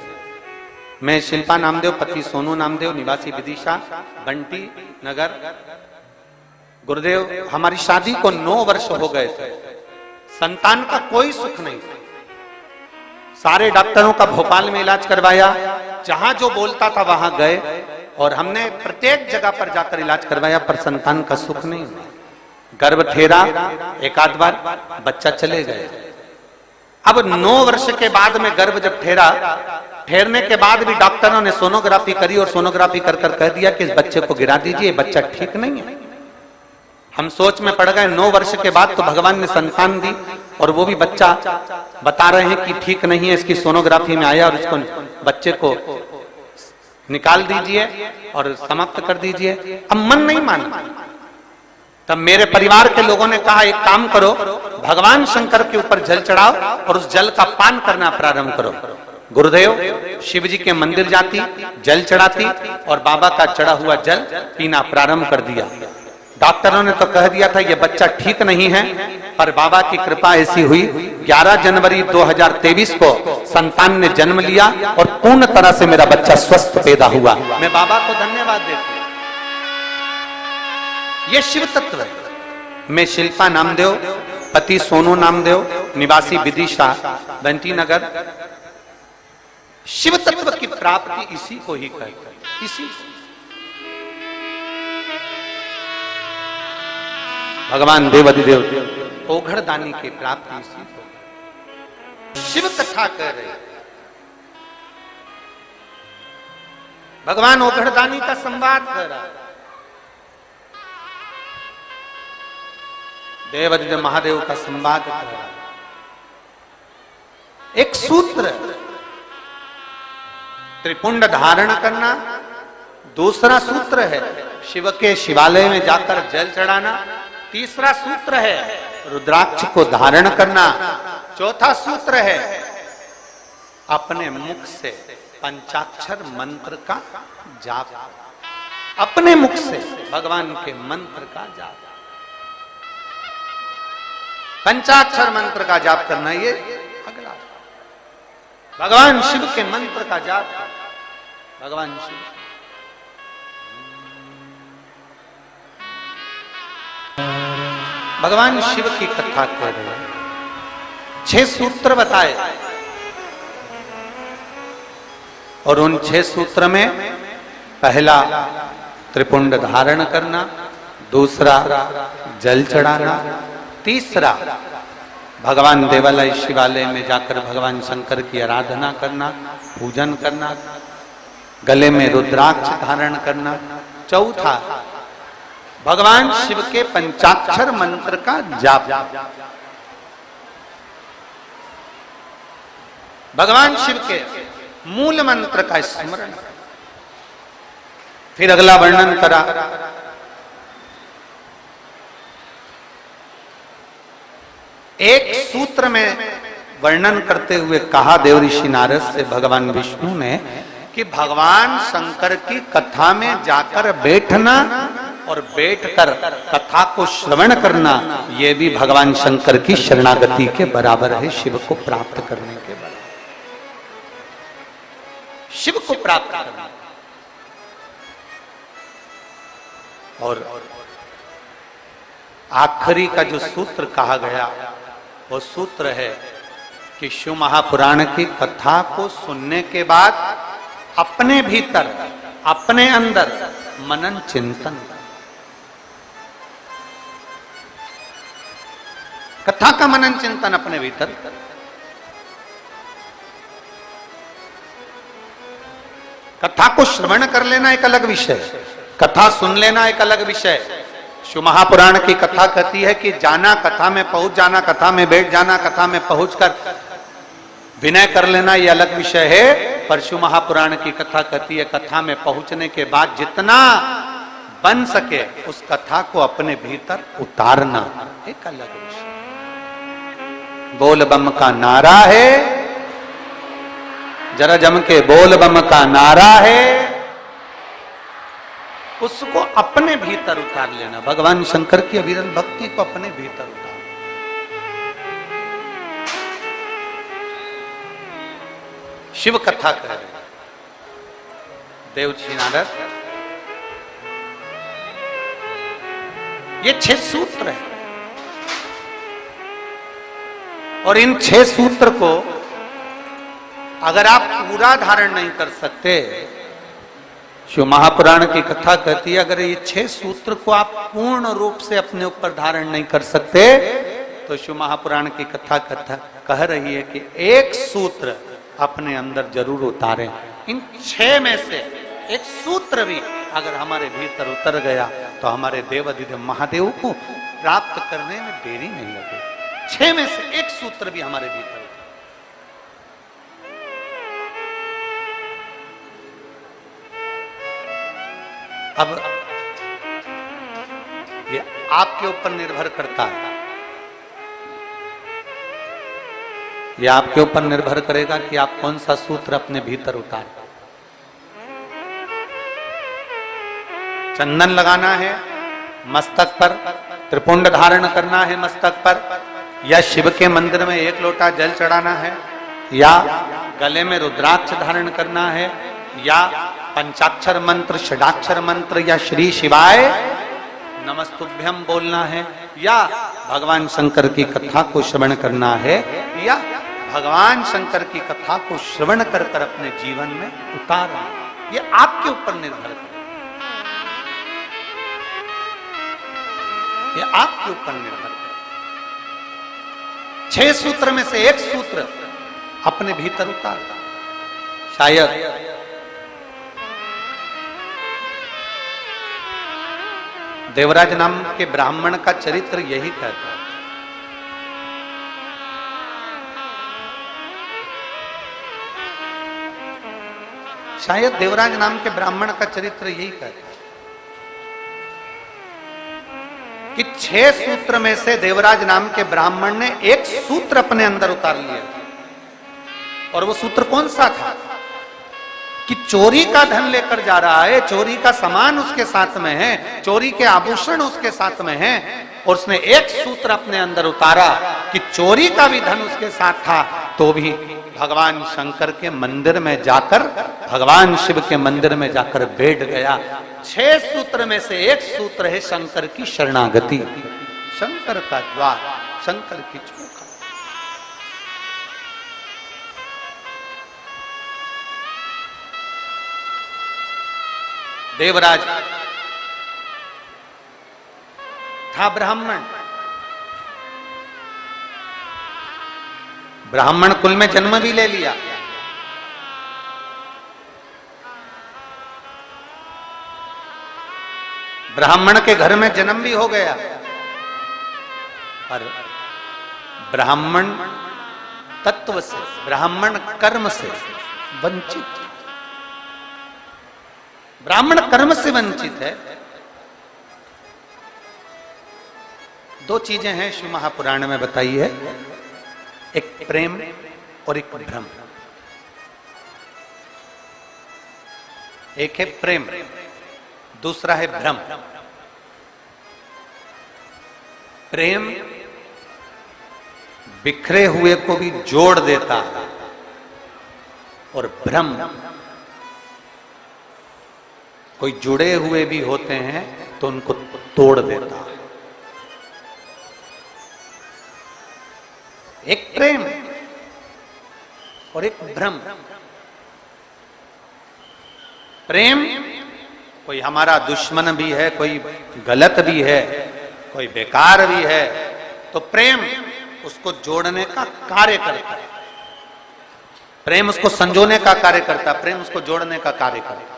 मैं शिल्पा नामदेव, पति सोनू नामदेव, निवासी विदिशा बंटी नगर। गुरुदेव, हमारी शादी को 9 वर्ष हो गए थे, संतान का कोई सुख नहीं था। सारे डॉक्टरों का भोपाल में इलाज करवाया, जहां जो बोलता था वहां गए और हमने प्रत्येक जगह पर जाकर इलाज करवाया पर संतान का सुख नहीं हुआ। गर्भ ठेरा एक आध बार, बच्चा चले गए। अब 9 वर्ष के बाद में गर्भ जब ठहरने के बाद भी डॉक्टरों ने सोनोग्राफी करी और सोनोग्राफी कर कह दिया कि इस बच्चे को गिरा दीजिए, बच्चा ठीक नहीं है। हम सोच में पड़ गए, 9 वर्ष के बाद तो भगवान ने संतान दी और वो भी बच्चा बता रहे हैं कि ठीक नहीं है, इसकी सोनोग्राफी में आया और इसको बच्चे को निकाल दीजिए और समाप्त कर दीजिए। अब मन नहीं माना। तब मेरे परिवार के लोगों ने कहा, एक काम करो, भगवान शंकर के ऊपर जल चढ़ाओ और उस जल का पान करना प्रारंभ करो। गुरुदेव शिव जी के मंदिर जाती, जल चढ़ाती और बाबा का चढ़ा हुआ जल पीना प्रारंभ कर दिया। डॉक्टरों ने तो कह दिया था ये बच्चा ठीक नहीं है, पर बाबा की कृपा ऐसी हुई 11 जनवरी 2023 को संतान ने जन्म लिया और पूर्ण तरह से मेरा बच्चा स्वस्थ पैदा हुआ। मैं बाबा को धन्यवाद देता हूं। ये शिव तत्व है। मैं शिल्पा नामदेव, पति सोनू नामदेव, निवासी विदिशा बंटी नगर। शिव तत्व की प्राप्ति इसी को ही कहते हैं, इसी भगवान देवाधिदेव ओघड़ दानी की प्राप्ति इसी को। शिव कथा कर रहे, भगवान ओघड़ दानी का संवाद कर रहा, देवाधिदेव महादेव का संवाद कर रहा। एक सूत्र त्रिपुंड धारण करना, दूसरा सूत्र है शिव के शिवालय में जाकर जल चढ़ाना। तीसरा सूत्र है रुद्राक्ष को धारण करना। चौथा सूत्र है अपने मुख से पंचाक्षर मंत्र का जाप, अपने मुख से भगवान के मंत्र का जाप, पंचाक्षर मंत्र का जाप करना। ये अगला भगवान शिव के मंत्र का जाप, भगवान शिव भगवान शिव की कथा कह रहे हैं। 6 सूत्र बताए और उन 6 सूत्र में पहला त्रिपुंड धारण करना, दूसरा जल चढ़ाना, तीसरा भगवान देवालय शिवालय में जाकर भगवान शंकर की आराधना करना, पूजन करना, गले में रुद्राक्ष धारण करना, चौथा भगवान शिव के पंचाक्षर मंत्र का जाप, भगवान शिव के मूल मंत्र का स्मरण। फिर अगला वर्णन करा एक सूत्र में वर्णन करते हुए कहा देव ऋषि नारद से भगवान विष्णु ने कि भगवान शंकर की कथा में जाकर बैठना और बैठकर कथा को श्रवण करना, यह भी भगवान शंकर की शरणागति के बराबर है, शिव को प्राप्त करने के बराबर। शिव को प्राप्त करना। और आखिरी का जो सूत्र कहा गया वो सूत्र है कि शिव महापुराण की कथा को सुनने के बाद अपने भीतर, अपने अंदर मनन चिंतन, कथा का मनन चिंतन अपने भीतर। कथा को श्रवण कर लेना एक अलग विषय, कथा सुन लेना एक अलग विषय। शिव महापुराण की कथा कहती है कि जाना, कथा में पहुंच जाना, कथा में बैठ जाना, कथा में पहुंचकर विनय कर लेना, यह अलग विषय है। पर शिव महापुराण की कथा कहती है कथा में पहुंचने के बाद जितना बन सके उस कथा को अपने भीतर उतारना एक अलग विषय। बोल बम का नारा है, जरा जम के बोल बम का नारा है, उसको अपने भीतर उतार लेना। भगवान शंकर की अविरल भक्ति को अपने भीतर उतार। शिव कथा कह रहे देवजी नारद, ये 6 सूत्र है और इन 6 सूत्र को अगर आप पूरा धारण नहीं कर सकते, शिव महापुराण की कथा कहती है अगर ये 6 सूत्र को आप पूर्ण रूप से अपने ऊपर धारण नहीं कर सकते तो शिव महापुराण की कथा कह रही है कि एक सूत्र अपने अंदर जरूर उतारें। इन 6 में से एक सूत्र भी अगर हमारे भीतर उतर गया तो हमारे देवाधिदेव महादेव को प्राप्त करने में देरी नहीं लगेगी। 6 में से एक सूत्र भी हमारे भीतर। अब ये आपके ऊपर निर्भर करता है, ये आपके ऊपर निर्भर करेगा कि आप कौन सा सूत्र अपने भीतर उतार। चंदन लगाना है मस्तक पर, त्रिपुंड धारण करना है मस्तक पर, या शिव के मंदिर में 1 लोटा जल चढ़ाना है, या गले में रुद्राक्ष धारण करना है, या पंचाक्षर मंत्र, षडाक्षर मंत्र, या श्री शिवाय नमस्तुभ्यम बोलना है, या भगवान शंकर की कथा को श्रवण करना है, या भगवान शंकर की कथा को श्रवण कर कर अपने जीवन में उतारना। ये आपके ऊपर निर्भर है, ये आपके ऊपर निर्भर है। 6 सूत्र में से एक सूत्र अपने भीतर उतार। शायद देवराज नाम के ब्राह्मण का चरित्र यही कहता है। शायद देवराज नाम के ब्राह्मण का चरित्र यही कहता है कि 6 सूत्र में से देवराज नाम के ब्राह्मण ने एक सूत्र अपने अंदर उतार लिया, और वो सूत्र कौन सा था कि चोरी का धन लेकर जा रहा है, चोरी का सामान उसके साथ में है, चोरी के आभूषण उसके साथ में है, और उसने एक सूत्र अपने अंदर उतारा कि चोरी का भी धन उसके साथ था, तो भी भगवान शंकर के मंदिर में जाकर, भगवान शिव के मंदिर में जाकर बैठ गया। 6 सूत्र में से एक सूत्र है शंकर की शरणागति, शंकर का द्वार, शंकर की चौखट। देवराज था ब्राह्मण, ब्राह्मण कुल में जन्म भी ले लिया, ब्राह्मण के घर में जन्म भी हो गया, पर ब्राह्मण तत्व से, ब्राह्मण कर्म से वंचित, ब्राह्मण कर्म से वंचित है। 2 चीजें हैं शिव महापुराण में बताई है, एक प्रेम और एक भ्रम। एक है प्रेम, दूसरा है भ्रम। प्रेम बिखरे हुए को भी जोड़ देता, और भ्रम कोई जुड़े हुए भी होते हैं तो उनको तोड़ देता। एक प्रेम और एक भ्रम। प्रेम कोई हमारा दुश्मन भी है, कोई गलत भी है, कोई बेकार भी है, तो प्रेम उसको जोड़ने का कार्य करता है, प्रेम उसको संजोने का कार्य करता है, प्रेम उसको जोड़ने का कार्य करता है।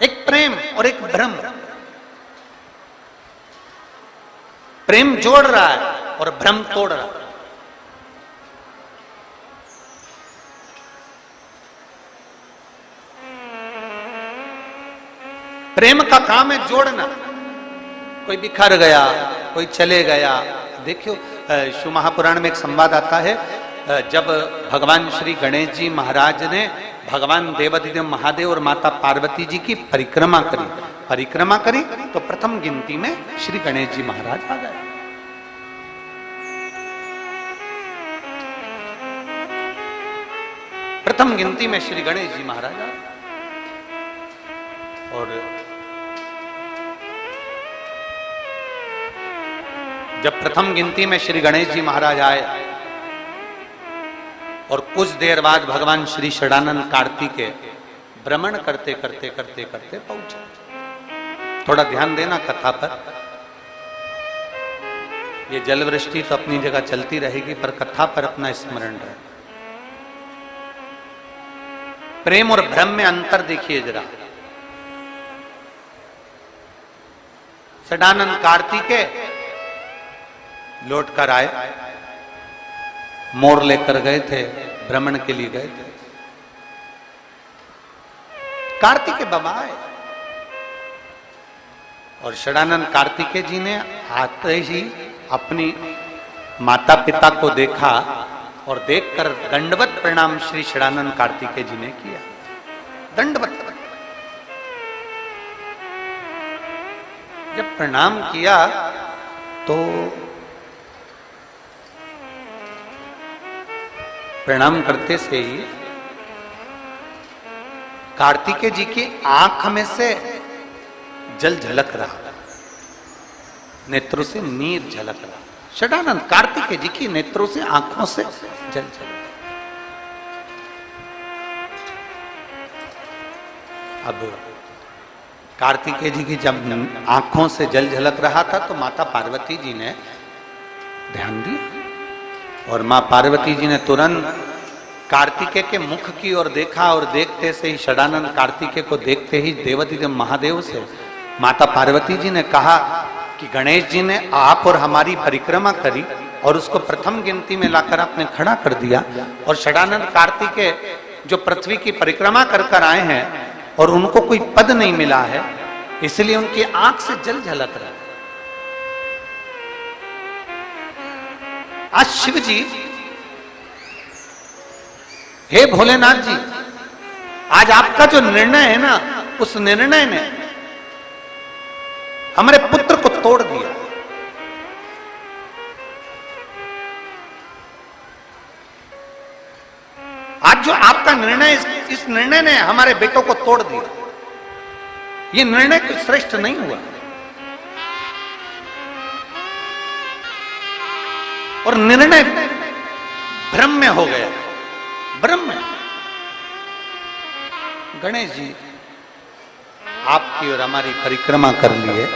एक प्रेम और एक भ्रम। प्रेम जोड़ रहा है और भ्रम तोड़ रहा है। प्रेम का काम है जोड़ना। कोई बिखर गया, कोई चले गया। देखियो शिव महापुराण में एक संवाद आता है, जब भगवान श्री गणेश जी महाराज ने भगवान देवाधिदेव महादेव और माता पार्वती जी की परिक्रमा करी तो प्रथम गिनती में श्री गणेश जी महाराज आ गए। प्रथम गिनती में श्री गणेश जी महाराज आ गए। और जब प्रथम गिनती में श्री गणेश जी महाराज आए और कुछ देर बाद भगवान श्री षडानंद कार्तिकेय भ्रमण करते करते पहुंचे। थोड़ा ध्यान देना कथा पर। ये जल वृष्टि तो अपनी जगह चलती रहेगी, पर कथा पर अपना स्मरण रहे। प्रेम और भ्रम में अंतर देखिए जरा। षडानंद कार्तिकेय लौट कर आए, मोर लेकर गए थे, भ्रमण के लिए गए थे। कार्तिकेय बाबा आए और षडानंद कार्तिकेय जी ने आते ही अपनी माता पिता को देखा और देखकर दंडवत प्रणाम श्री षडानंद कार्तिकेय जी ने किया। दंडवत। जब प्रणाम किया तो प्रणाम करते से ही कार्तिकेय जी की आंख में से जल झलक रहा, नेत्रों से नीर झलक रहा। षडानंद कार्तिकेय जी की नेत्रों से, आंखों से जल झलक। अब कार्तिकेय जी की जब आंखों से जल झलक रहा था तो माता पार्वती जी ने ध्यान दिया और मां पार्वती जी ने तुरंत कार्तिकेय के मुख की ओर देखा और देखते से ही षडानंद कार्तिकेय को देखते ही देवाधिदेव महादेव से माता पार्वती जी ने कहा कि गणेश जी ने आप और हमारी परिक्रमा करी और उसको प्रथम गिनती में लाकर आपने खड़ा कर दिया। और षडानंद कार्तिकेय जो पृथ्वी की परिक्रमा कर कर आए हैं और उनको कोई पद नहीं मिला है, इसलिए उनकी आंख से जल झलक रहा है। आज शिव जी, हे भोलेनाथ जी, आज आपका जो निर्णय है ना, उस निर्णय ने हमारे पुत्र को तोड़ दिया। आज जो आपका निर्णय, इस निर्णय ने हमारे बेटों को तोड़ दिया। ये निर्णय कोई श्रेष्ठ नहीं हुआ। और निर्णय ब्रह्म हो गया, ब्रह्म। गणेश जी आपकी और हमारी परिक्रमा कर लिए।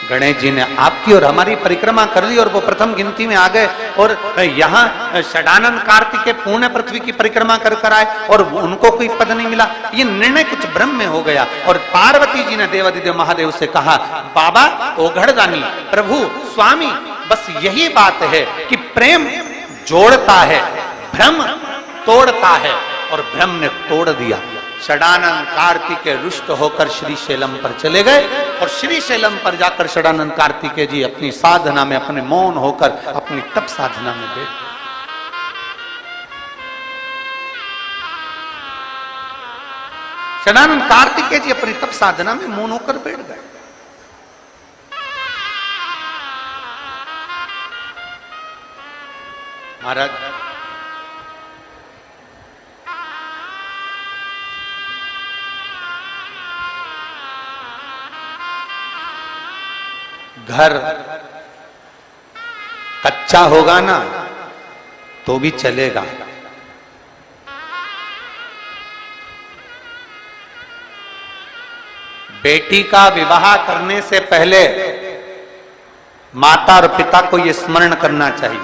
गणेश जी ने आपकी और हमारी परिक्रमा कर ली और वो प्रथम गिनती में आ गए। और यहाँ षडानंद कार्तिकेय पूर्ण पृथ्वी की परिक्रमा कर कर आए और उनको कोई पद नहीं मिला। ये निर्णय कुछ ब्रह्म में हो गया। और पार्वती जी ने देवादिदेव महादेव से कहा, बाबा ओघड़दानी, प्रभु स्वामी, बस यही बात है कि प्रेम जोड़ता है, भ्रम तोड़ता है। और भ्रम ने तोड़ दिया। षडानंद कार्तिकेय रुष्ट होकर श्रीशैलम पर चले गए और श्रीशैलम पर जाकर षडानंद कार्तिकेय जी अपनी साधना में, अपने मौन होकर अपनी तप साधना में बैठ। षडानंद कार्तिकेय जी अपनी तप साधना में मौन होकर बैठ गए। महाराज, घर कच्चा होगा ना तो भी चलेगा, बेटी का विवाह करने से पहले माता और पिता को यह स्मरण करना चाहिए,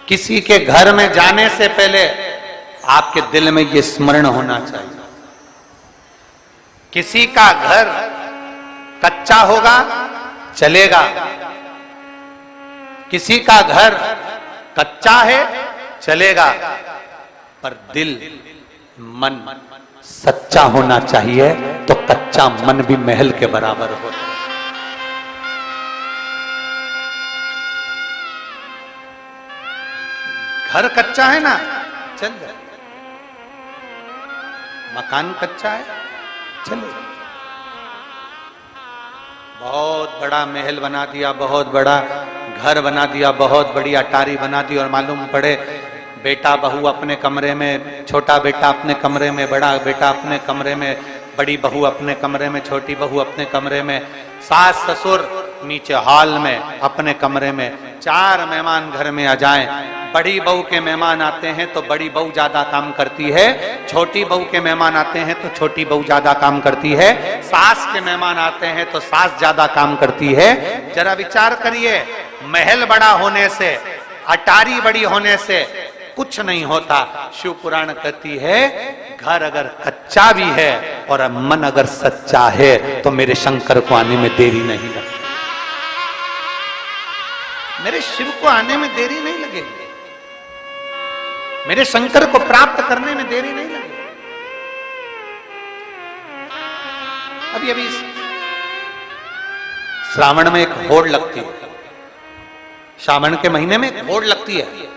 किसी के घर में जाने से पहले आपके दिल में यह स्मरण होना चाहिए, किसी का घर कच्चा होगा चलेगा, किसी का घर कच्चा है चलेगा, पर दिल मन सच्चा होना चाहिए, तो कच्चा मन भी महल के बराबर होता है। घर कच्चा है ना, चल जाए, मकान कच्चा है चले। बहुत बड़ा महल बना दिया, बहुत बड़ा घर बना दिया, बहुत बड़ी अटारी बना दी, और मालूम पड़े बेटा बहू अपने कमरे में, छोटा बेटा अपने कमरे में, बड़ा बेटा अपने कमरे में, बड़ी बहू अपने कमरे में, छोटी बहू अपने कमरे में, सास ससुर नीचे हॉल में अपने कमरे में, 4 मेहमान घर में आ जाएं। बड़ी बहू के मेहमान आते हैं तो बड़ी बहू ज्यादा काम करती है, छोटी बहू के मेहमान आते हैं तो छोटी बहू ज्यादा काम करती है, सास के मेहमान आते हैं तो सास ज्यादा काम करती है। जरा विचार करिए, महल बड़ा होने से, अटारी बड़ी होने से कुछ नहीं होता। शिव पुराण कहती है, घर अगर कच्चा भी है और मन अगर सच्चा है तो मेरे शंकर को आने में देरी नहीं लगती, मेरे शिव को आने में देरी नहीं लगेगी, मेरे शंकर को प्राप्त करने में देरी नहीं लगेगी। अभी श्रावण में एक होड़ लगती है, श्रावण के महीने में एक होड़ लगती है,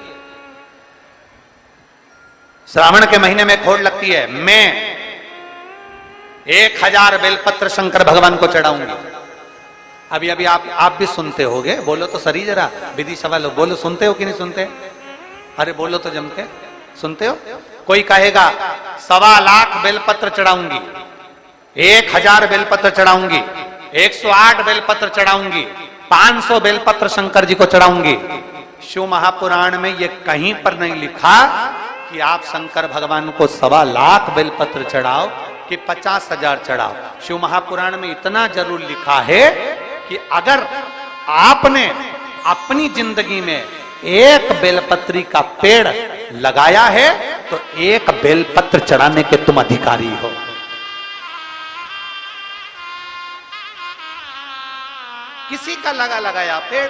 श्रावण के महीने में होड़ लगती है। मैं 1000 बेलपत्र शंकर भगवान को चढ़ाऊंगी। अभी आप भी सुनते होगे, बोलो तो सही जरा, विधि सवाल, बोलो सुनते हो कि नहीं सुनते? अरे बोलो तो जम के, सुनते हो? कोई कहेगा 1.25 लाख बेलपत्र चढ़ाऊंगी, 1000 बेलपत्र चढ़ाऊंगी, 108 बेलपत्र चढ़ाऊंगी, 500 बेलपत्र शंकर जी को चढ़ाऊंगी। शिव महापुराण में यह कहीं पर नहीं लिखा कि आप शंकर भगवान को 1.25 लाख बेलपत्र चढ़ाओ कि 50,000 चढ़ाओ। शिव महापुराण में इतना जरूर लिखा है कि अगर आपने अपनी जिंदगी में एक बेलपत्री का पेड़ लगाया है तो 1 बेलपत्र चढ़ाने के तुम अधिकारी हो। किसी का लगा लगाया पेड़,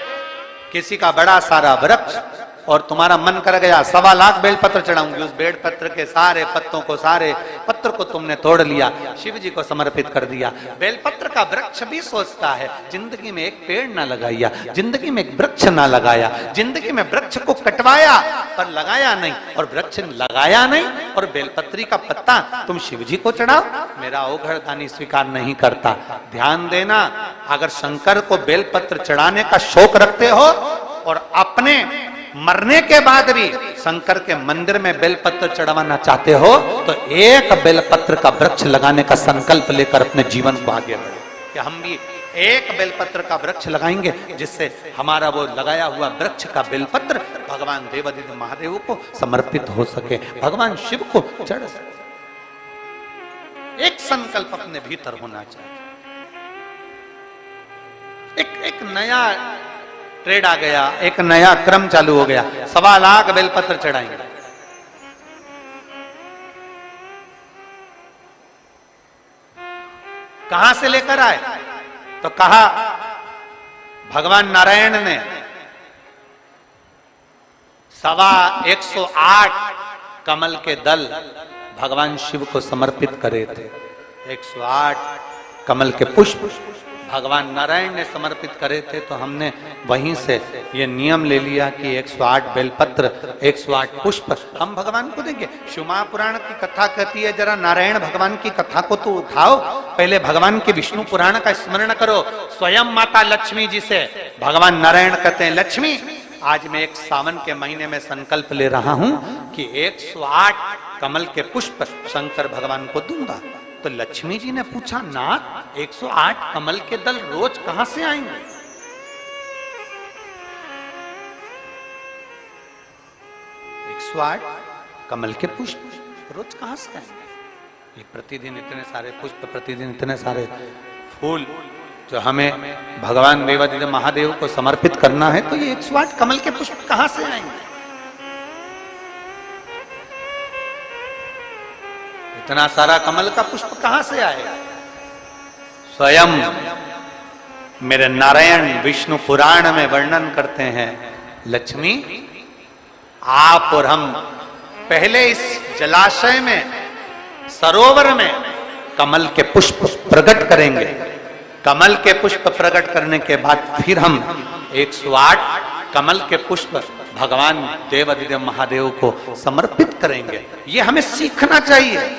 किसी का बड़ा सारा वृक्ष, और तुम्हारा मन कर गया 1.25 लाख बेलपत्र चढ़ाऊंगी, उस बेलपत्र के सारे पत्तों को, सारे पत्र को तुमने तोड़ लिया, शिव जी को समर्पित कर दिया। बेलपत्र का वृक्ष भी सोचता है जिंदगी में एक पेड़ ना लगाया, जिंदगी में एक वृक्ष ना लगाया, जिंदगी में वृक्ष को कटवाया पर लगाया नहीं, और वृक्ष लगाया नहीं और बेलपत्री का पत्ता तुम शिव जी को चढ़ाओ, मेरा ओघड़ दानी स्वीकार नहीं करता। ध्यान देना, अगर शंकर को बेलपत्र चढ़ाने का शौक रखते हो और अपने मरने के बाद भी शंकर के मंदिर में बेलपत्र चढ़वाना चाहते हो, तो एक बेलपत्र का वृक्ष लगाने का संकल्प लेकर अपने जीवन को आगे बढ़ो कि हम भी एक बेलपत्र का वृक्ष लगाएंगे, जिससे हमारा वो लगाया हुआ वृक्ष का बेलपत्र भगवान देवादिदेव महादेव को समर्पित हो सके, भगवान शिव को चढ़ सके। एक संकल्प अपने भीतर होना चाहिए। एक नया ट्रेड आ गया, एक नया क्रम चालू हो गया, 1.25 लाख बेलपत्र चढ़ाएंगे। कहां से लेकर आए? तो कहा भगवान नारायण ने 108 कमल के दल भगवान शिव को समर्पित करे थे। 108 कमल के पुष्प भगवान नारायण ने समर्पित करे थे, तो हमने वहीं से ये नियम ले लिया कि 108 बेलपत्र, 108 पुष्प हम भगवान को देंगे। शिव महापुराण की कथा कहती है जरा नारायण भगवान की कथा को तो उठाओ, पहले भगवान के विष्णु पुराण का स्मरण करो। स्वयं माता लक्ष्मी जी से भगवान नारायण कहते हैं, लक्ष्मी आज मैं एक सावन के महीने में संकल्प ले रहा हूं कि 108 कमल के पुष्प शंकर भगवान को दूंगा। तो लक्ष्मी जी ने पूछा, नाथ 108 कमल के दल रोज कहां से आएंगे? कमल के पुष्प रोज कहां से आएंगे? ये प्रतिदिन इतने सारे पुष्प, प्रतिदिन इतने सारे फूल जो हमें भगवान देवादिदेव महादेव को समर्पित करना है, तो ये 108 कमल के पुष्प कहां से आएंगे? इतना सारा कमल का पुष्प कहां से आएगा? स्वयं मेरे नारायण विष्णु पुराण में वर्णन करते हैं, लक्ष्मी आप और हम पहले इस जलाशय में, सरोवर में कमल के पुष्प प्रकट करेंगे। कमल के पुष्प प्रकट करने के बाद फिर हम 108 कमल के पुष्प भगवान देवादिदेव महादेव को समर्पित करेंगे। ये हमें सीखना चाहिए।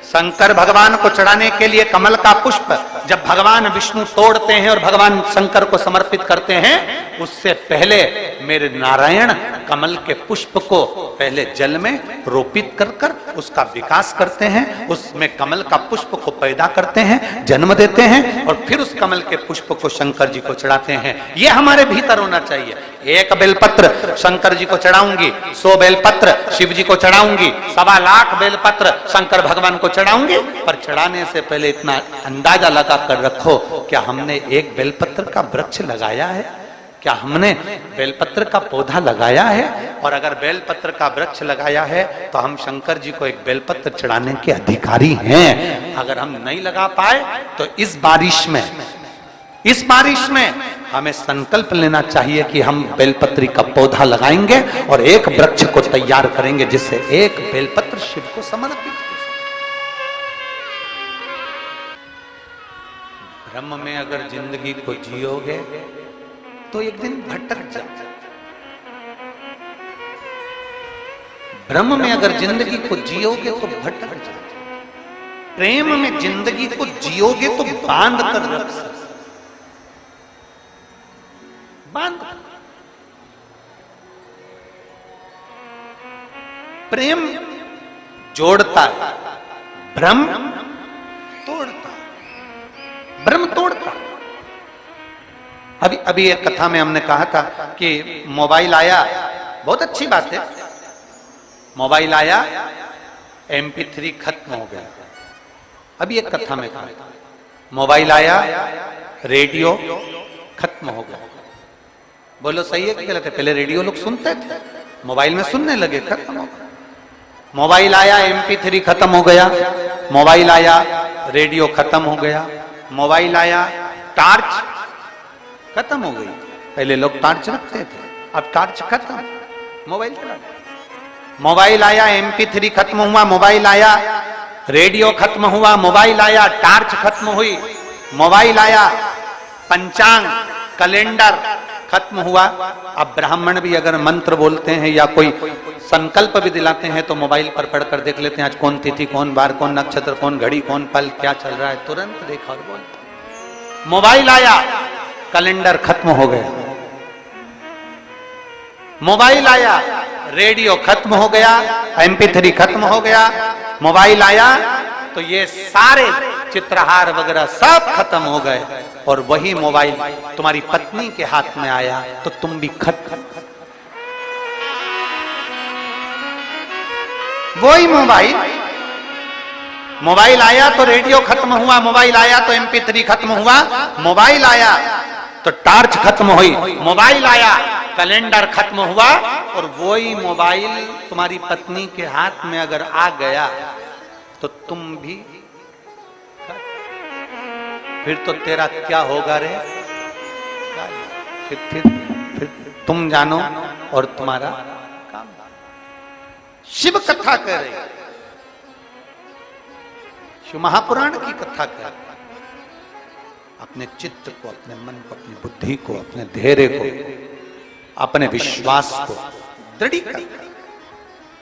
शंकर भगवान को चढ़ाने के लिए कमल का पुष्प जब भगवान विष्णु तोड़ते हैं और भगवान शंकर को समर्पित करते हैं, उससे पहले मेरे नारायण कमल के पुष्प को पहले जल में रोपित कर कर उसका विकास करते हैं, उसमें कमल का पुष्प को पैदा करते हैं, जन्म देते हैं, और फिर उस कमल के पुष्प को शंकर जी को चढ़ाते हैं। ये हमारे भीतर होना चाहिए। एक बेलपत्र शंकर जी को चढ़ाऊंगी, 100 बेलपत्र शिव जी को चढ़ाऊंगी, 1.25 लाख बेलपत्र शंकर भगवान को चढ़ाऊंगी। पर चढ़ाने से पहले इतना अंदाजा लगा कर रखो, क्या हमने एक बेलपत्र का वृक्ष लगाया है? क्या हमने बेलपत्र का पौधा लगाया है? और अगर बेलपत्र का वृक्ष लगाया है तो हम शंकर जी को एक बेलपत्र चढ़ाने के अधिकारी हैं। अगर हम नहीं लगा पाए तो इस बारिश में हमें संकल्प लेना चाहिए कि हम बेलपत्री का पौधा लगाएंगे और एक वृक्ष को तैयार करेंगे, जिससे एक बेलपत्र शिव को समर्पित हो। ब्रह्म में अगर जिंदगी को जियोगे तो एक दिन भटक जाओ। ब्रह्म में अगर जिंदगी को जियोगे तो भटक जाओ। प्रेम में जिंदगी को जियोगे तो बांध कर रख सकते, बांध। प्रेम जोड़ता है, भ्रम तोड़ता, भ्रम तोड़ता। अभी एक कथा में हमने कहा था कि मोबाइल आया, बहुत अच्छी बात है, मोबाइल आया, MP3 खत्म हो गया। अभी एक कथा में कहा मोबाइल आया, रेडियो खत्म हो गया। बोलो सही है कि गलत है? पहले रेडियो लोग सुनते थे, मोबाइल में सुनने लगे, खत्म हो गया। मोबाइल आया, MP3 खत्म हो गया। मोबाइल आया, रेडियो खत्म हो गया। मोबाइल आया, टार्च खत्म हो गई। पहले लोग टार्च रखते थे, अब टार्च खत्म, मोबाइल चला। मोबाइल आया, MP3 खत्म हुआ, मोबाइल आया, रेडियो खत्म हुआ, मोबाइल आया, टार्च खत्म हुई, मोबाइल आया, पंचांग कैलेंडर खत्म हुआ। अब ब्राह्मण भी अगर मंत्र बोलते हैं या कोई संकल्प भी दिलाते हैं तो मोबाइल पर पढ़कर देख लेते हैं आज कौन तिथि, कौन बार, कौन नक्षत्र, कौन घड़ी, कौन पल, क्या चल रहा है, तुरंत देखा और बोल। मोबाइल आया, कैलेंडर खत्म हो गया, मोबाइल आया, रेडियो खत्म हो गया, MP3 खत्म हो गया, मोबाइल आया तो ये सारे चित्रहार वगैरह सब खत्म हो गए। और वही मोबाइल तुम्हारी पत्नी के हाथ में आया तो तुम भी खत्म। वही मोबाइल आया तो रेडियो खत्म हुआ, मोबाइल आया तो MP3 खत्म हुआ, मोबाइल आया तो टार्च खत्म हुई, मोबाइल आया, कैलेंडर खत्म हुआ। और वही मोबाइल तुम्हारी पत्नी के हाथ में अगर आ गया तो तुम भी, फिर तो तेरा क्या होगा रे? फिर तुम जानो और तुम्हारा काम। शिव कथा कर रहे, शिव महापुराण की कथा कर, अपने चित्त को, अपने मन को, अपनी बुद्धि को, अपने धैर्य को, अपने विश्वास को दृढ़ कर।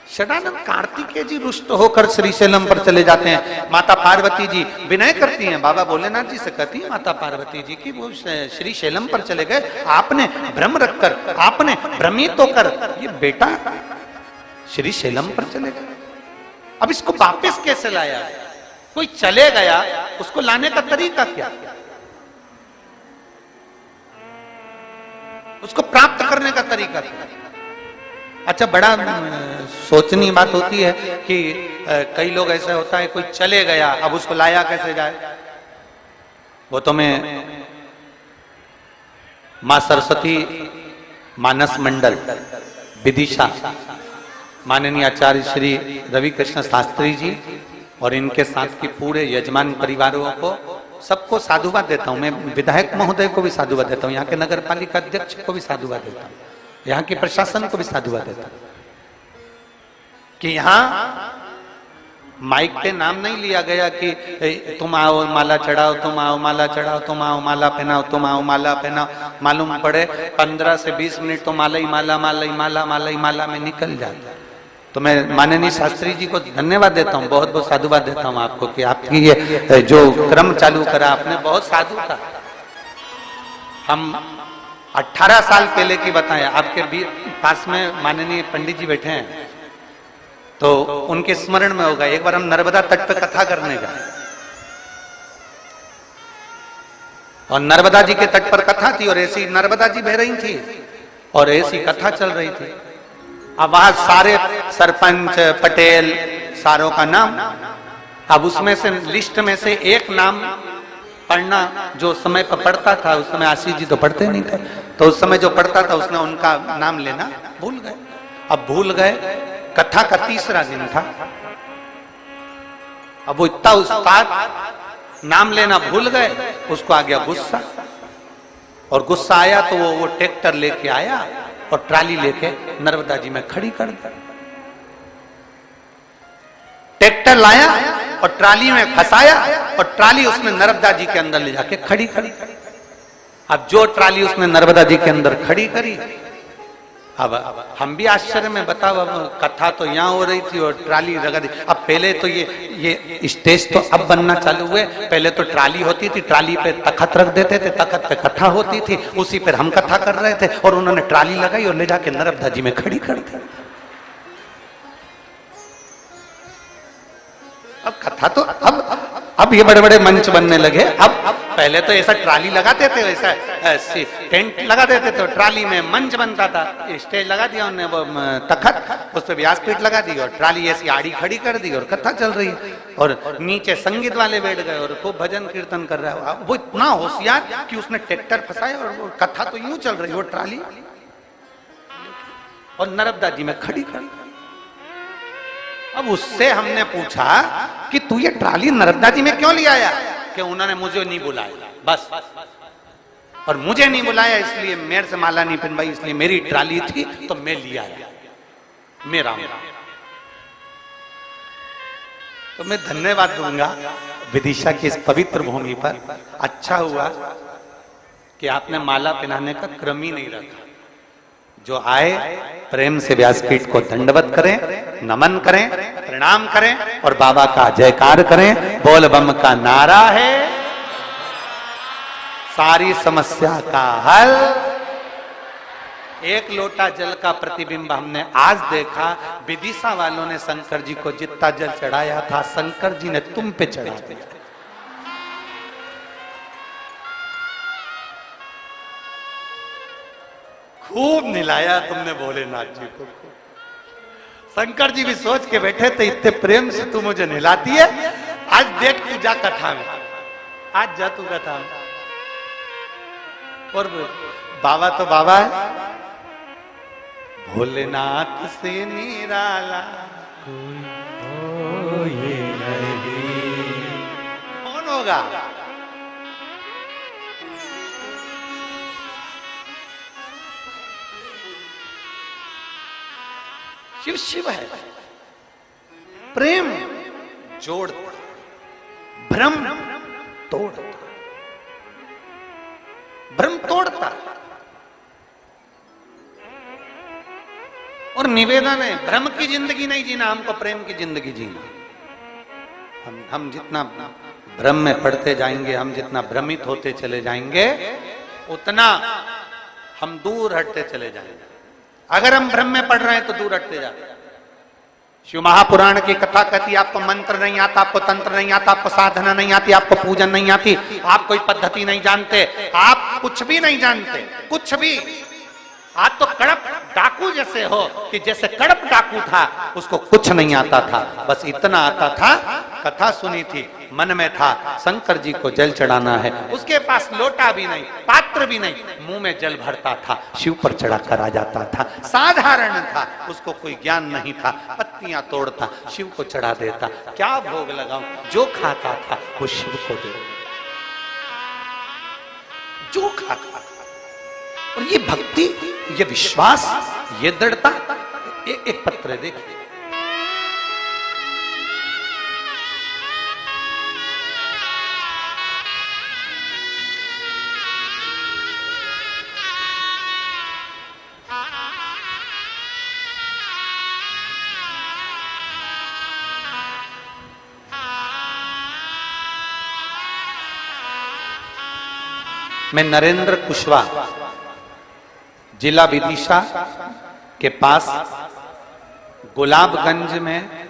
षडानंद कार्तिकेय जी रुष्ट होकर श्रीशैलम पर चले जाते हैं। माता पार्वती जी विनय करती हैं, बाबा भोलेनाथ जी से कहती है माता पार्वती जी की वो श्रीशैलम पर चले गए, आपने भ्रम रखकर, आपने भ्रमित होकर ये बेटा श्रीशैलम पर चले गए। अब इसको वापस कैसे लाया? कोई चले गया, उसको लाने का तरीका क्या, उसको प्राप्त करने का तरीका क्या? अच्छा, बड़ा सोचनी बात होती है कि कई लोग ऐसा होता है, कोई चले गया, अब उसको लाया कैसे जाए? वो तो मैं मां सरस्वती मानस मंडल विदिशा, माननीय आचार्य श्री रवि कृष्ण शास्त्री जी और इनके साथ की पूरे यजमान परिवारों को सबको साधुवाद देता हूं। मैं विधायक महोदय को भी साधुवाद देता हूं, यहाँ के नगर पालिका अध्यक्ष को भी साधुवाद देता हूं, यहाँ के प्रशासन को भी साधुवाद देता हूं कि यहाँ माइक पे नाम नहीं लिया गया कि तुम आओ माला चढ़ाओ, तुम आओ माला चढ़ाओ, तुम आओ माला पहनाओ, तुम आओ माला पहनाओ। मालूम पड़े 15 से 20 मिनट तो माला ही माला, माला ही माला, माला ही माला में निकल जाता। तो मैं माननीय शास्त्री जी को धन्यवाद देता हूँ, बहुत बहुत साधुवाद देता हूँ आपको कि आपकी ये जो क्रम चालू करा आपने, बहुत साधु था। हम 18 साल पहले की बताएं, आपके पास में माननीय पंडित जी बैठे हैं तो उनके स्मरण में होगा, एक बार हम नर्मदा तट पर कथा करने गए और नर्मदा जी के तट पर कथा थी और ऐसी नर्मदा जी बह रही थी और ऐसी कथा चल रही थी। अब वहां सारे सरपंच पटेल सारों का नाम, अब उसमें से लिस्ट में से एक नाम पढ़ना जो समय पर पढ़ता था, उस समय आशीष जी तो पढ़ते नहीं थे, तो उस समय जो पढ़ता था उसने उनका नाम लेना भूल गए। अब भूल गए, कथा का तीसरा दिन था, अब वो इतना उस्ताद नाम लेना भूल गए, उसको आ गया गुस्सा और गुस्सा आया तो वो ट्रैक्टर लेके आया और ट्राली लेके नर्मदा जी में खड़ी कर दी। ट्रैक्टर लाया और ट्राली में फंसाया और ट्राली उसने नर्मदा जी के अंदर ले जाके खड़ी करी। अब जो ट्राली उसने नर्मदा जी के अंदर खड़ी करी, अब हम भी आश्चर्य में, बताओ अब कथा तो यहाँ हो रही थी और ट्राली लगा दी। अब पहले तो ये स्टेज तो अब बनना चालू हुए, पहले तो ट्राली होती थी, ट्राली पे तखत रख देते थे, तखत पे कथा होती थी, उसी पर हम कथा कर रहे थे और उन्होंने ट्राली लगाई और ले जाके नर्मदा जी में खड़ी कर दी। अब कथा तो अब ये बड़े बड़े मंच बनने लगे। अब पहले तो ऐसा ट्राली लगाते थे, ऐसा टेंट लगा देते थे, ट्राली में मंच बनता था, स्टेज लगा दिया उन्होंने, वो तखत, उस पर व्यासपीठ लगा दी और ट्राली ऐसी आड़ी खड़ी कर दी और कथा चल रही है और नीचे संगीत वाले बैठ गए और खूब भजन कीर्तन कर रहा है। वो इतना होशियार कि उसने ट्रैक्टर फंसाया और वो कथा तो यूं चल रही है, वो ट्राली और नर्मदा जी में खड़ी कर। अब उससे हमने पूछा कि तू ये ट्राली नर्मदा जी में क्यों ले आया? कि उन्होंने मुझे नहीं बुलाया, बस और मुझे नहीं बुलाया इसलिए मेरे से माला नहीं पिनवाई, इसलिए मेरी ट्राली थी तो मैं लिया मेरा। तो मैं धन्यवाद दूंगा विदिशा की इस पवित्र भूमि पर। अच्छा हुआ कि आपने माला पहनाने का क्रम ही नहीं रखा। जो आए प्रेम से व्यासपीठ को दंडवत करें, नमन करें, प्रणाम करें और बाबा का जयकार करें। बोल बम का नारा है, सारी समस्या का हल। एक लोटा जल का प्रतिबिंब हमने आज देखा। विदिशा वालों ने शंकर जी को जितना जल चढ़ाया था, शंकर जी ने तुम पे चढ़ा दिया। खूब निलाया तुमने भोलेनाथ जी को। शंकर जी भी सोच के बैठे थे, इतने प्रेम से तू मुझे निलाती है, आज देख तू जा कथा में, आज जा तू कथा में। और बाबा तो बाबा है, भोलेनाथ से निराला कोई नहीं। कौन होगा? शिव शिव है। प्रेम जोड़ता, भ्रम तोड़ता, भ्रम तोड़ता। और निवेदन है, भ्रम की जिंदगी नहीं जीना, हमको प्रेम की जिंदगी जीना। हम जितना भ्रम में पड़ते जाएंगे, हम जितना भ्रमित होते चले जाएंगे, उतना हम दूर हटते चले जाएंगे। अगर हम भ्रम में पड़ रहे हैं तो दूर हटते जाते हैं। शिव महापुराण की कथा कहती, आपको मंत्र नहीं आता, आपको तंत्र नहीं आता, आपको साधना नहीं आती, आपको पूजन नहीं आती, आप कोई पद्धति नहीं जानते, आप कुछ भी नहीं जानते, कुछ भी। आप तो कड़प डाकू जैसे हो कि जैसे कड़प डाकू था, उसको कुछ नहीं आता था, बस इतना आता था, कथा सुनी थी, मन में था शंकर जी को जल चढ़ाना है। उसके पास लोटा भी नहीं, पात्र भी नहीं, मुंह में जल भरता था, शिव पर चढ़ाकर आ जाता था। साधारण था, उसको कोई ज्ञान नहीं था, पत्तियां तोड़ता, शिव को चढ़ा देता। क्या भोग लगाऊं? जो खाता था वो शिव को दे, जो खाता। और ये भक्ति, ये विश्वास, ये दृढ़ता। एक पत्र देखिए, मैं नरेंद्र कुशवाहा, जिला विदिशा के पास गुलाबगंज में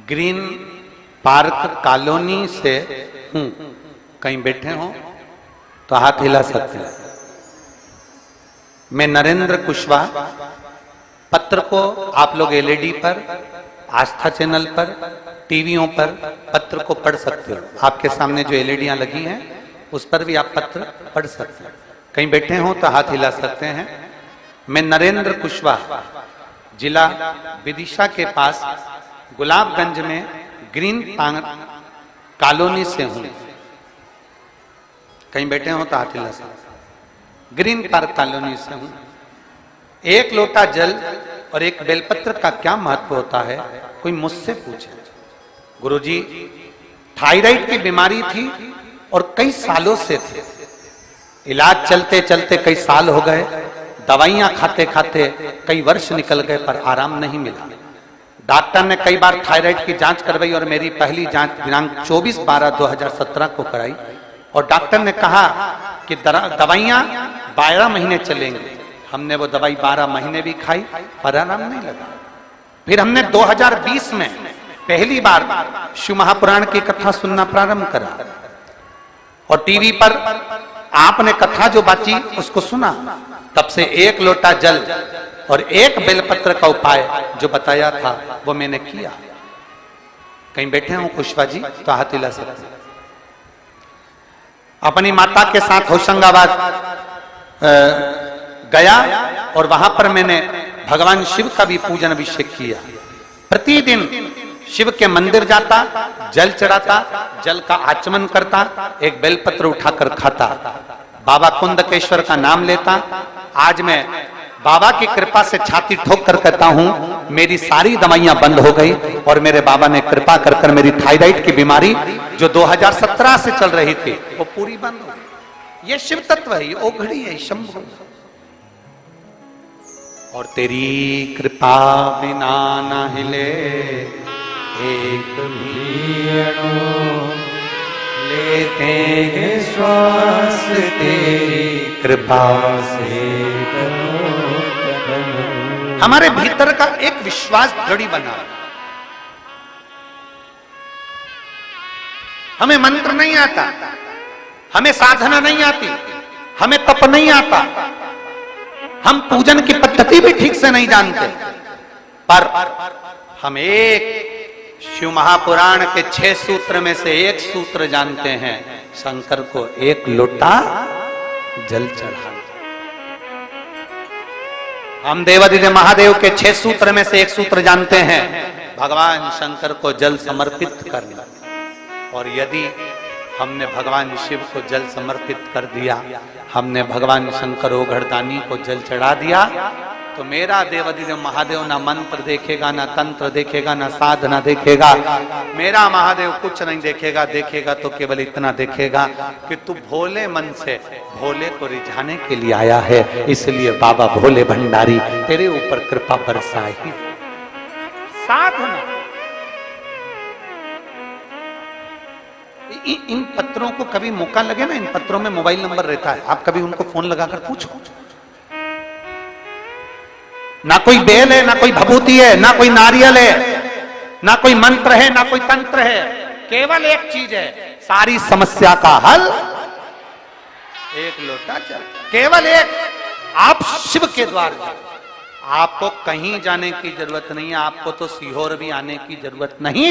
ग्रीन पार्क कॉलोनी से हूं। कहीं बैठे हो तो हाथ हिला सकते हैं। मैं नरेंद्र कुशवाहा। पत्र को आप लोग एलईडी पर, आस्था चैनल पर, टीवियों पर पत्र को पढ़ सकते हो। आपके सामने जो एलईडियां लगी हैं उस पर भी आप पत्र पढ़ सकते हैं। कहीं बैठे हो तो हाथ हिला सकते हैं। मैं नरेंद्र कुशवाहा, जिला विदिशा के पास गुलाबगंज में ग्रीन पार्क कॉलोनी से हूं। कहीं बैठे हो तो हाथ हिला सकते हैं। ग्रीन पार्क कॉलोनी से हूं। एक लोटा जल और एक बेलपत्र का क्या महत्व होता है? कोई मुझसे पूछे। गुरुजी, थायराइड की बीमारी थी और कई सालों से थे, इलाज चलते चलते कई साल हो गए, दवाइयां खाते खाते कई वर्ष निकल गए पर आराम नहीं मिला। डॉक्टर ने कई बार थायराइड की जांच करवाई और मेरी पहली जांच दिनांक 24/12/2017 को कराई और डॉक्टर ने कहा कि दवाइयां 12 महीने चलेंगे। हमने वो दवाई 12 महीने भी खाई पर आराम नहीं लगा। फिर हमने 2020 में पहली बार शिव महापुराण की कथा सुनना प्रारंभ करा और टीवी पर आपने कथा जो बाची उसको सुना। तब से एक लोटा जल और एक बेलपत्र का उपाय जो बताया था वो मैंने किया। कहीं बैठे हो कुशवा जी तो हाथ हिला सकते। अपनी माता के साथ होशंगाबाद गया और वहां पर मैंने भगवान शिव का भी पूजन अभिषेक किया। प्रतिदिन शिव के मंदिर जाता, जल चढ़ाता, जल का आचमन करता, एक बेलपत्र उठाकर खाता। बाबा कुंदकेश्वर का नाम लेता। आज मैं बाबा की कृपा से छाती ठोक कर कहता हूं, मेरी सारी दवाइयां बंद हो गई और मेरे बाबा ने कृपा कर मेरी थायराइड की बीमारी जो 2017 से चल रही थी वो पूरी बंद हो गई। ये शिव तत्व है, ये ओघड़ी है, शंभु। और तेरी कृपा बिना न हिले एक भी अणु, लेते हैं श्वास तेरी कृपा से। हमारे भीतर का एक विश्वास दृढ़ बना। हमें मंत्र नहीं आता, हमें साधना नहीं आती, हमें तप नहीं आता, हम पूजन की पद्धति भी ठीक से नहीं जानते, पर हम एक शिव महापुराण के 6 सूत्र में से एक सूत्र जानते हैं, शंकर को एक लोटा जल चढ़ाना। हम देवादिदेव महादेव के 6 सूत्र में से एक सूत्र जानते हैं, भगवान शंकर को जल समर्पित करना। और यदि हमने भगवान शिव को जल समर्पित कर दिया, हमने भगवान शंकर ओघड़दानी को जल चढ़ा दिया, तो मेरा देवादिदेव महादेव ना मंत्र देखेगा, ना तंत्र देखेगा, ना साधना देखेगा। मेरा महादेव कुछ नहीं देखेगा, देखेगा तो केवल इतना देखेगा कि तू भोले मन से भोले को रिझाने के लिए आया है, इसलिए बाबा भोले भंडारी तेरे ऊपर कृपा बरसाई। साधना। इन पत्रों को कभी मौका लगे ना, इन पत्रों में मोबाइल नंबर रहता है, आप कभी उनको फोन लगाकर पूछो। ना कोई बेल है, ना कोई भभूति है, ना कोई नारियल है, ना कोई मंत्र है, ना कोई तंत्र है, केवल एक चीज है, सारी समस्या का हल एक लोटा जल। केवल एक। आप शिव के द्वार जाओ, आपको कहीं जाने की जरूरत नहीं है, आपको तो सीहोर भी आने की जरूरत नहीं।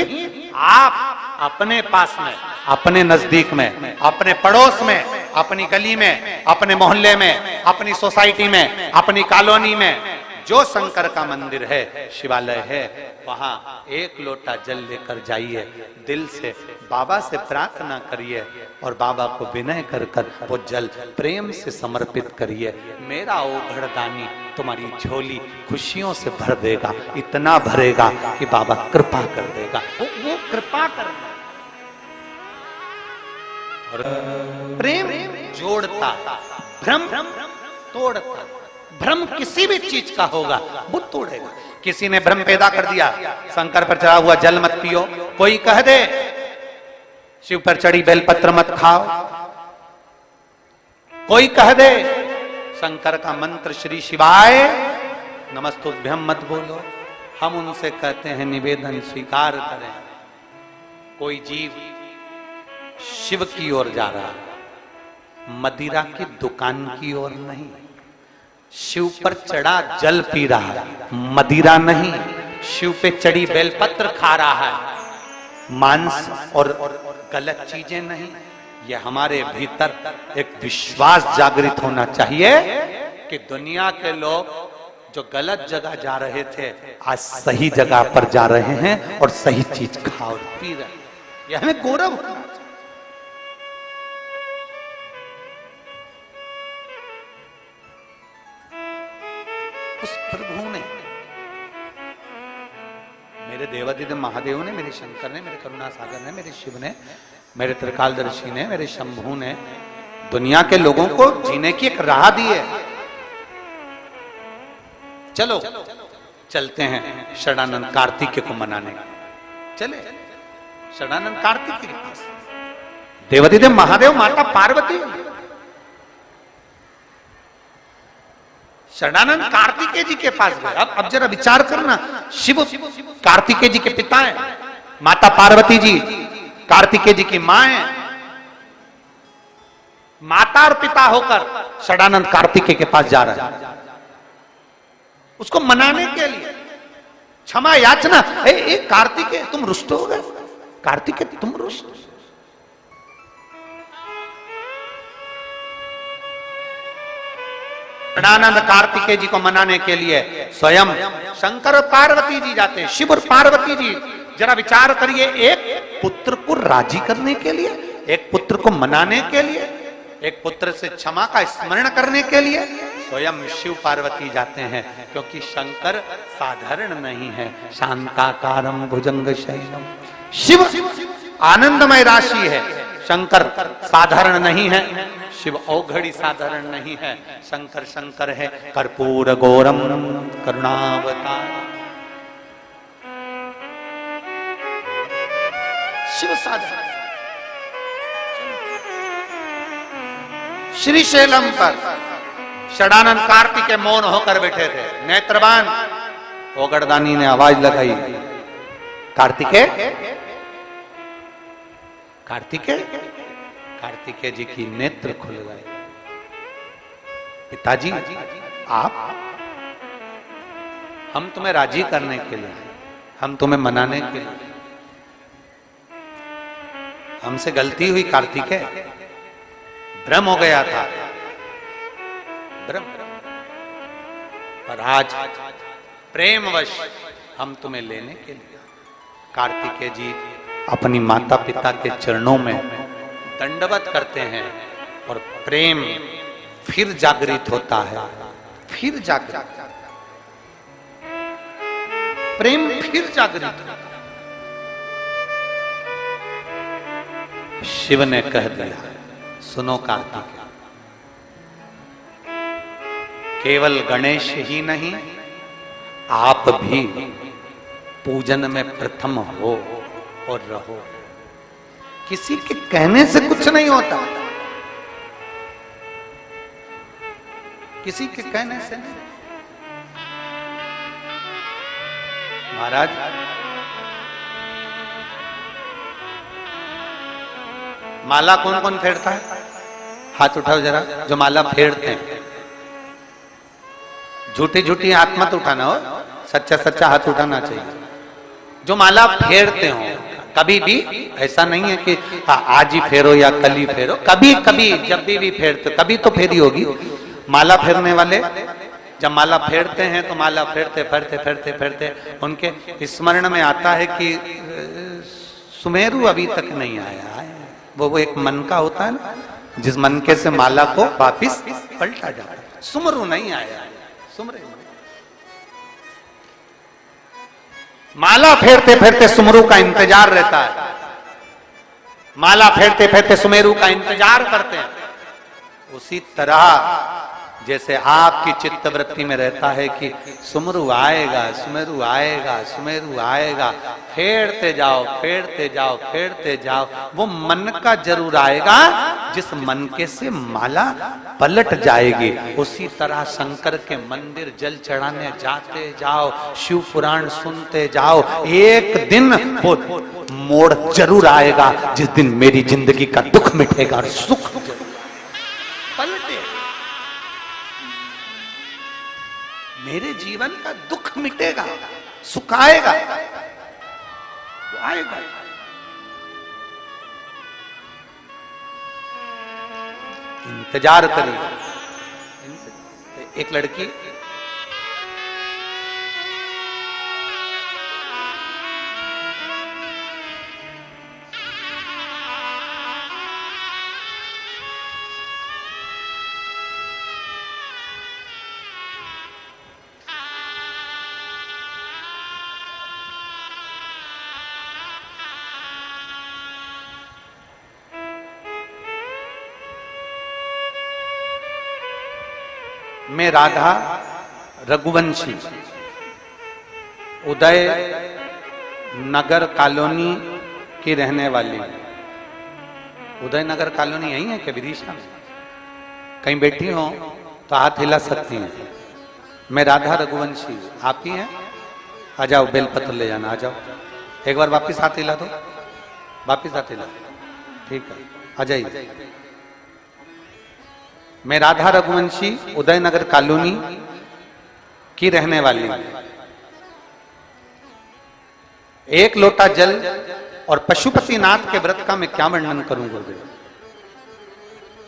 आप अपने पास में, अपने नजदीक में, अपने पड़ोस में, अपनी गली में, अपने मोहल्ले में, अपनी सोसाइटी में, अपनी कॉलोनी में जो शंकर का मंदिर है, शिवालय है, वहां एक लोटा जल लेकर जाइए, दिल से बाबा से प्रार्थना करिए और बाबा को विनय कर वो जल प्रेम से समर्पित करिए। मेरा ओघड़दानी तुम्हारी झोली खुशियों से भर देगा, इतना भरेगा कि बाबा कृपा कर देगा। वो कृपा कर। और प्रेम जोड़ता, भ्रम तोड़ता। भ्रम किसी भी चीज का होगा वो तोड़ेगा। किसी ने भ्रम पैदा कर दिया, शंकर पर चढ़ा हुआ जल मत पियो, कोई कह दे शिव पर चढ़ी बेलपत्र मत खाओ, कोई कह दे शंकर का मंत्र श्री शिवाय नमस्तुभ्यम मत बोलो, हम उनसे कहते हैं निवेदन स्वीकार करें। कोई जीव शिव की ओर जा रहा, मदिरा की दुकान की ओर नहीं। शिव पर चढ़ा जल पी रहा है, मदिरा नहीं। शिव पे चढ़ी बेलपत्र खा रहा है, मांस और गलत चीजें नहीं। ये हमारे भीतर एक विश्वास जागृत होना चाहिए कि दुनिया के लोग जो गलत जगह जा रहे थे, आज सही जगह पर जा रहे हैं और सही चीज खा और पी रहे हैं। यह हमें गौरव होना चाहिए। उस प्रभु ने, मेरे देवादिदेव महादेव ने, मेरे शंकर ने, मेरे करुणा सागर ने, मेरे शिव ने, मेरे त्रिकालदर्शी ने, मेरे शंभू ने दुनिया के लोगों को जीने की एक राह दी है। चलो चलते हैं षडानंद कार्तिकेय को मनाने। चले षडानंद कार्तिकेय के पास। देवादिदेव महादेव माता पार्वती, षडानंद कार्तिकेय जी के पास गए। अब जरा विचार करना, शिव कार्तिकेय जी के पिता हैं, माता पार्वती जी कार्तिकेय जी की मां है। माता और पिता होकर षडानंद कार्तिकेय के पास जा रहा है, उसको मनाने के लिए, क्षमा याचना। कार्तिकेय तुम रुष्ट हो गए, कार्तिकेय तुम रुष्ट। षडानंद कार्तिकेय जी को मनाने के लिए स्वयं शंकर और पार्वती जी जाते हैं। शिव और पार्वती जी, जरा विचार करिए, एक पुत्र को राजी करने के लिए, एक पुत्र को मनाने के लिए एक पुत्र से क्षमा का स्मरण करने के लिए स्वयं शिव पार्वती जाते हैं, क्योंकि शंकर साधारण नहीं है। शांताकारम भुजंग शयनम, शिव आनंदमय राशि है, शंकर साधारण नहीं है। शिव औघड़ी साधारण नहीं है, शंकर शंकर है। कर्पूर गौरम करुणावतार, शिव साधारण। श्रीशैलम पर षडानंद कार्तिकेय मौन होकर बैठे थे, नेत्रबान। ओगड़दानी ने आवाज लगाई, कार्तिकेय कार्तिकेय। कार्तिकेय जी की नेत्र खुल गए। पिताजी आप, हम तुम्हें राजी करने के लिए, हम तुम्हें मनाने के लिए, हमसे गलती हुई कार्तिकेय, भ्रम हो गया था, भ्रम। पर आज प्रेमवश हम तुम्हें लेने के लिए। कार्तिकेय जी अपनी माता पिता के चरणों में दंडवत करते हैं और प्रेम फिर जागृत होता है, फिर जागृत, प्रेम फिर जागृत होता है। शिव ने कह दिया, सुनो कार्तिकेय, केवल गणेश ही नहीं, आप भी पूजन में प्रथम हो और रहो। किसी के कहने से कुछ नहीं होता, किसी के कहने से नहीं। महाराज माला कौन कौन फेरता है? हाथ उठाओ जरा, जो माला फेरते हैं। झूठी झूठी हाथ मत उठाना हो, सच्चा सच्चा हाथ उठाना चाहिए। जो माला फेरते हो, कभी भी ऐसा नहीं है कि आज ही फेरो या कल ही फेरो, कभी कभी जब भी फेरते, कभी तो फेरी होगी। माला फेरने वाले जब माला फेरते हैं तो माला फेरते फेरते फेरते फेरते उनके स्मरण में आता है कि सुमेरु अभी तक नहीं आया है। वो एक मन का होता है ना, जिस मन के से माला को वापिस पलटा जाता है। सुमरु नहीं आया, सुमरे माला फेरते फेरते सुमरु का इंतजार रहता है। माला फेरते फेरते सुमेरु का इंतजार करते हैं। उसी तरह जैसे आपकी चित्तवृत्ति में रहता है कि सुमरु आएगा, सुमेरु आएगा, सुमेरु आएगा, फेरते जाओ फेरते जाओ फेरते जाओ, वो मन का जरूर आएगा जिस मन के से माला पलट जाएगी। उसी तरह शंकर के मंदिर जल चढ़ाने जाते जाओ, शिव पुराण सुनते जाओ, एक दिन वो मोड़ जरूर आएगा जिस दिन मेरी जिंदगी का दुख मिटेगा और सुख पलटे। मेरे जीवन का दुख मिटेगा, सुख आएगा, वो आएगा। इंतजार करिए। एक लड़की मैं राधा रघुवंशी उदय नगर कॉलोनी की रहने वाली। उदय नगर कॉलोनी यही है क्या विदिशा में? कहीं बैठी हो तो हाथ हिला सकती हैं। मैं राधा रघुवंशी, आप ही हैं? आ जाओ, बेलपत्र ले जाना, आ जाओ। एक बार वापिस हाथ हिला दो, वापिस हाथ हिला। ठीक है, आ जाइए। मैं राधा रघुवंशी उदय नगर कॉलोनी की रहने वाली हूं। एक लोटा जल और पशुपति नाथ के व्रत का मैं क्या वर्णन करूं गुरुदेव।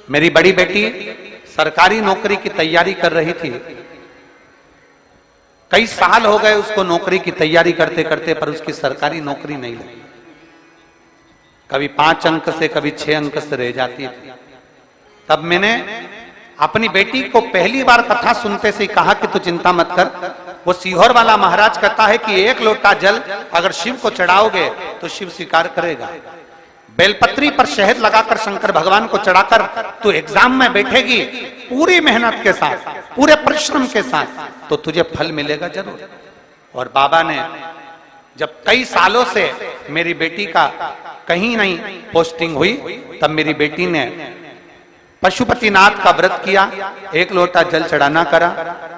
मेरी बड़ी बेटी सरकारी नौकरी की तैयारी कर रही थी। कई साल हो गए उसको नौकरी की तैयारी करते करते, पर उसकी सरकारी नौकरी नहीं लगी। कभी 5 अंक से, कभी 6 अंक से रह जाती थी। तब मैंने अपनी बेटी को पहली बार कथा सुनते से ही कहा कि तू चिंता मत कर। वो सीहोर वाला महाराज कहता है कि 1 लोटा जल अगर शिव को चढ़ाओगे तो शिव स्वीकार करेगा। बेलपत्री पर शहद लगाकर शंकर भगवान को चढ़ाकर तू एग्जाम में बैठेगी पूरी मेहनत के साथ, पूरे परिश्रम के साथ, तो तुझे फल मिलेगा जरूर। और बाबा ने जब कई सालों से मेरी बेटी का कहीं नहीं पोस्टिंग हुई, तब मेरी बेटी ने पशुपतिनाथ का व्रत किया, 1 लोटा जल चढ़ाना करा।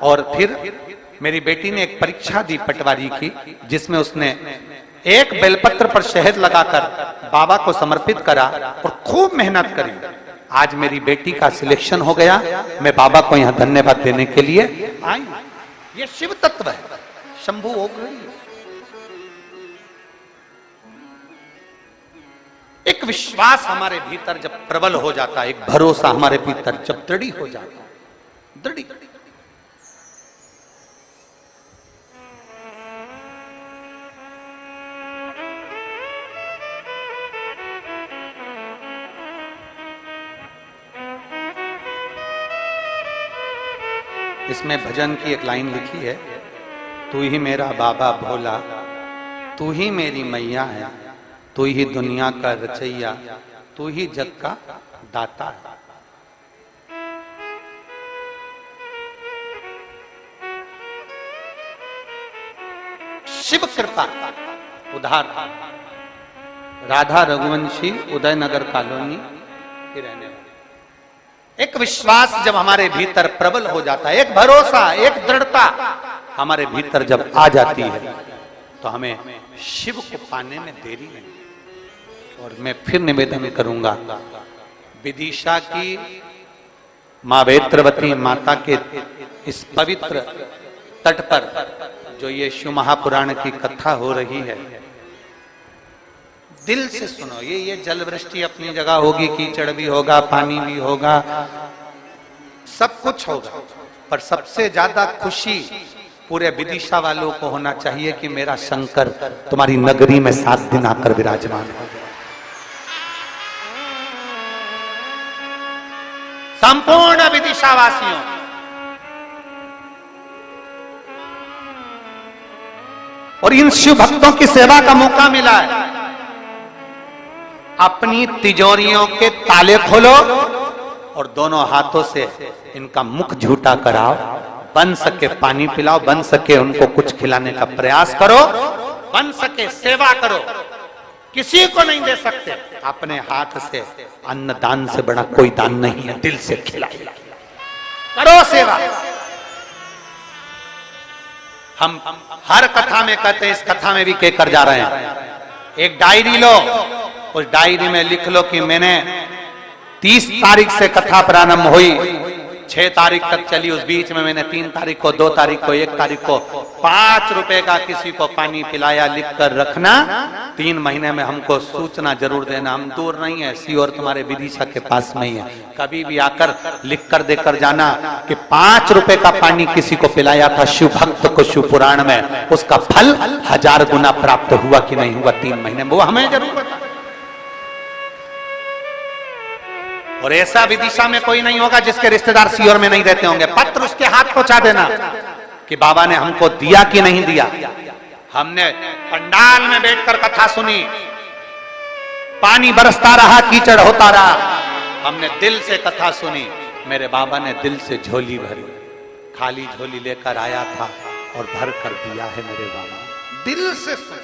और फिर मेरी बेटी ने एक परीक्षा दी पटवारी की, जिसमें उसने एक बेलपत्र पर शहद लगाकर बाबा को समर्पित करा और खूब मेहनत करी। आज मेरी बेटी का सिलेक्शन हो गया। मैं बाबा को यहां धन्यवाद देने के लिए आई। ये शिव तत्व है, शंभु ओघड़ी। एक विश्वास हमारे भीतर जब प्रबल हो जाता है, एक भरोसा हमारे भीतर जब दृढ़ हो जाता है, दृढ़। इसमें भजन की एक लाइन लिखी है, तू ही मेरा बाबा भोला, तू ही मेरी मैया है, तू ही दुनिया का रचैया, तू ही जग का दाता है। शिव कृपा उधार। राधा रघुवंशी, उदयनगर कॉलोनी के रहने वाले। एक विश्वास जब हमारे भीतर प्रबल हो जाता है, एक भरोसा, एक दृढ़ता हमारे भीतर जब आ जाती है, तो हमें शिव को पाने में देरी नहीं। और मैं फिर निवेदन करूंगा, विदिशा की मां वेत्रवती माता के इस पवित्र तट पर जो ये शिव महापुराण की कथा हो रही है, दिल से सुनो। ये जल वृष्टि अपनी जगह होगी, कीचड़ भी होगा, पानी भी होगा, सब कुछ होगा, पर सबसे ज्यादा खुशी पूरे विदिशा वालों को होना चाहिए कि मेरा शंकर तुम्हारी नगरी में 7 दिन आकर विराजमान हो। संपूर्ण विदिशा वासियों, और इन शिव भक्तों की सेवा का मौका मिला है। अपनी तिजोरियों के ताले खोलो और दोनों हाथों से इनका मुख झूठा कराओ, बन सके पानी पिलाओ, बन सके उनको कुछ खिलाने का प्रयास करो, बन सके सेवा करो। किसी को नहीं दे सकते, अपने हाथ से अन्न दान से बड़ा कोई दान नहीं है। दिल से खिलाओ, करो सेवा। हम हर कथा में कहते हैं, इस कथा में भी कहकर जा रहे हैं, एक डायरी लो, उस डायरी में लिख लो कि मैंने 30 तारीख से कथा प्रारंभ हुई, 6 तारीख तक चली, उस बीच में मैंने 3 तारीख को, 2 तारीख को, 1 तारीख को 5 रुपए का किसी को पानी पिलाया, लिख कर रखना। 3 महीने में हमको सूचना जरूर देना। हम दूर नहीं है, सीहोर तुम्हारे विदिशा के पास में ही है। कभी भी आकर लिख कर देकर जाना कि 5 रुपए का पानी किसी को पिलाया था शिव भक्त को शिव पुराण में, उसका फल 1000 गुना प्राप्त हुआ कि नहीं हुआ 3 महीने में, वो हमें जरूर बता। और ऐसा विदिशा में कोई नहीं होगा जिसके रिश्तेदार सीहोर में नहीं रहते होंगे, पत्र उसके हाथ पहुंचा देना कि बाबा ने हमको दिया कि नहीं दिया। हमने पंडाल में बैठकर कथा सुनी, पानी बरसता रहा, कीचड़ होता रहा, हमने दिल से कथा सुनी। मेरे बाबा ने दिल से झोली भरी, खाली झोली लेकर आया था और भर कर दिया है मेरे बाबा। दिल से सुन,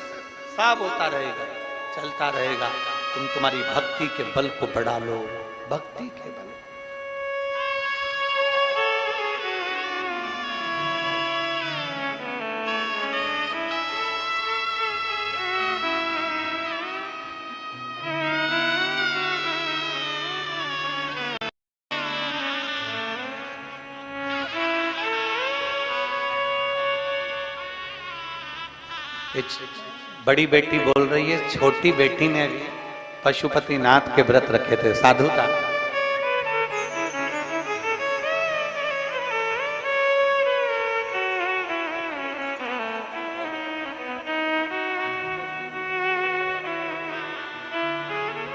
सब होता रहेगा, चलता रहेगा। तुम तुम्हारी भक्ति के बल को बढ़ा लो, भक्ति के बल। बड़ी बेटी बोल रही है, छोटी बेटी ने पशुपतिनाथ के व्रत रखे थे, साधुता।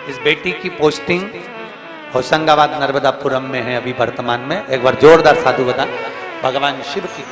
इस बेटी की पोस्टिंग होशंगाबाद नर्मदापुरम में है अभी वर्तमान में। एक बार जोरदार साधु बता भगवान शिव की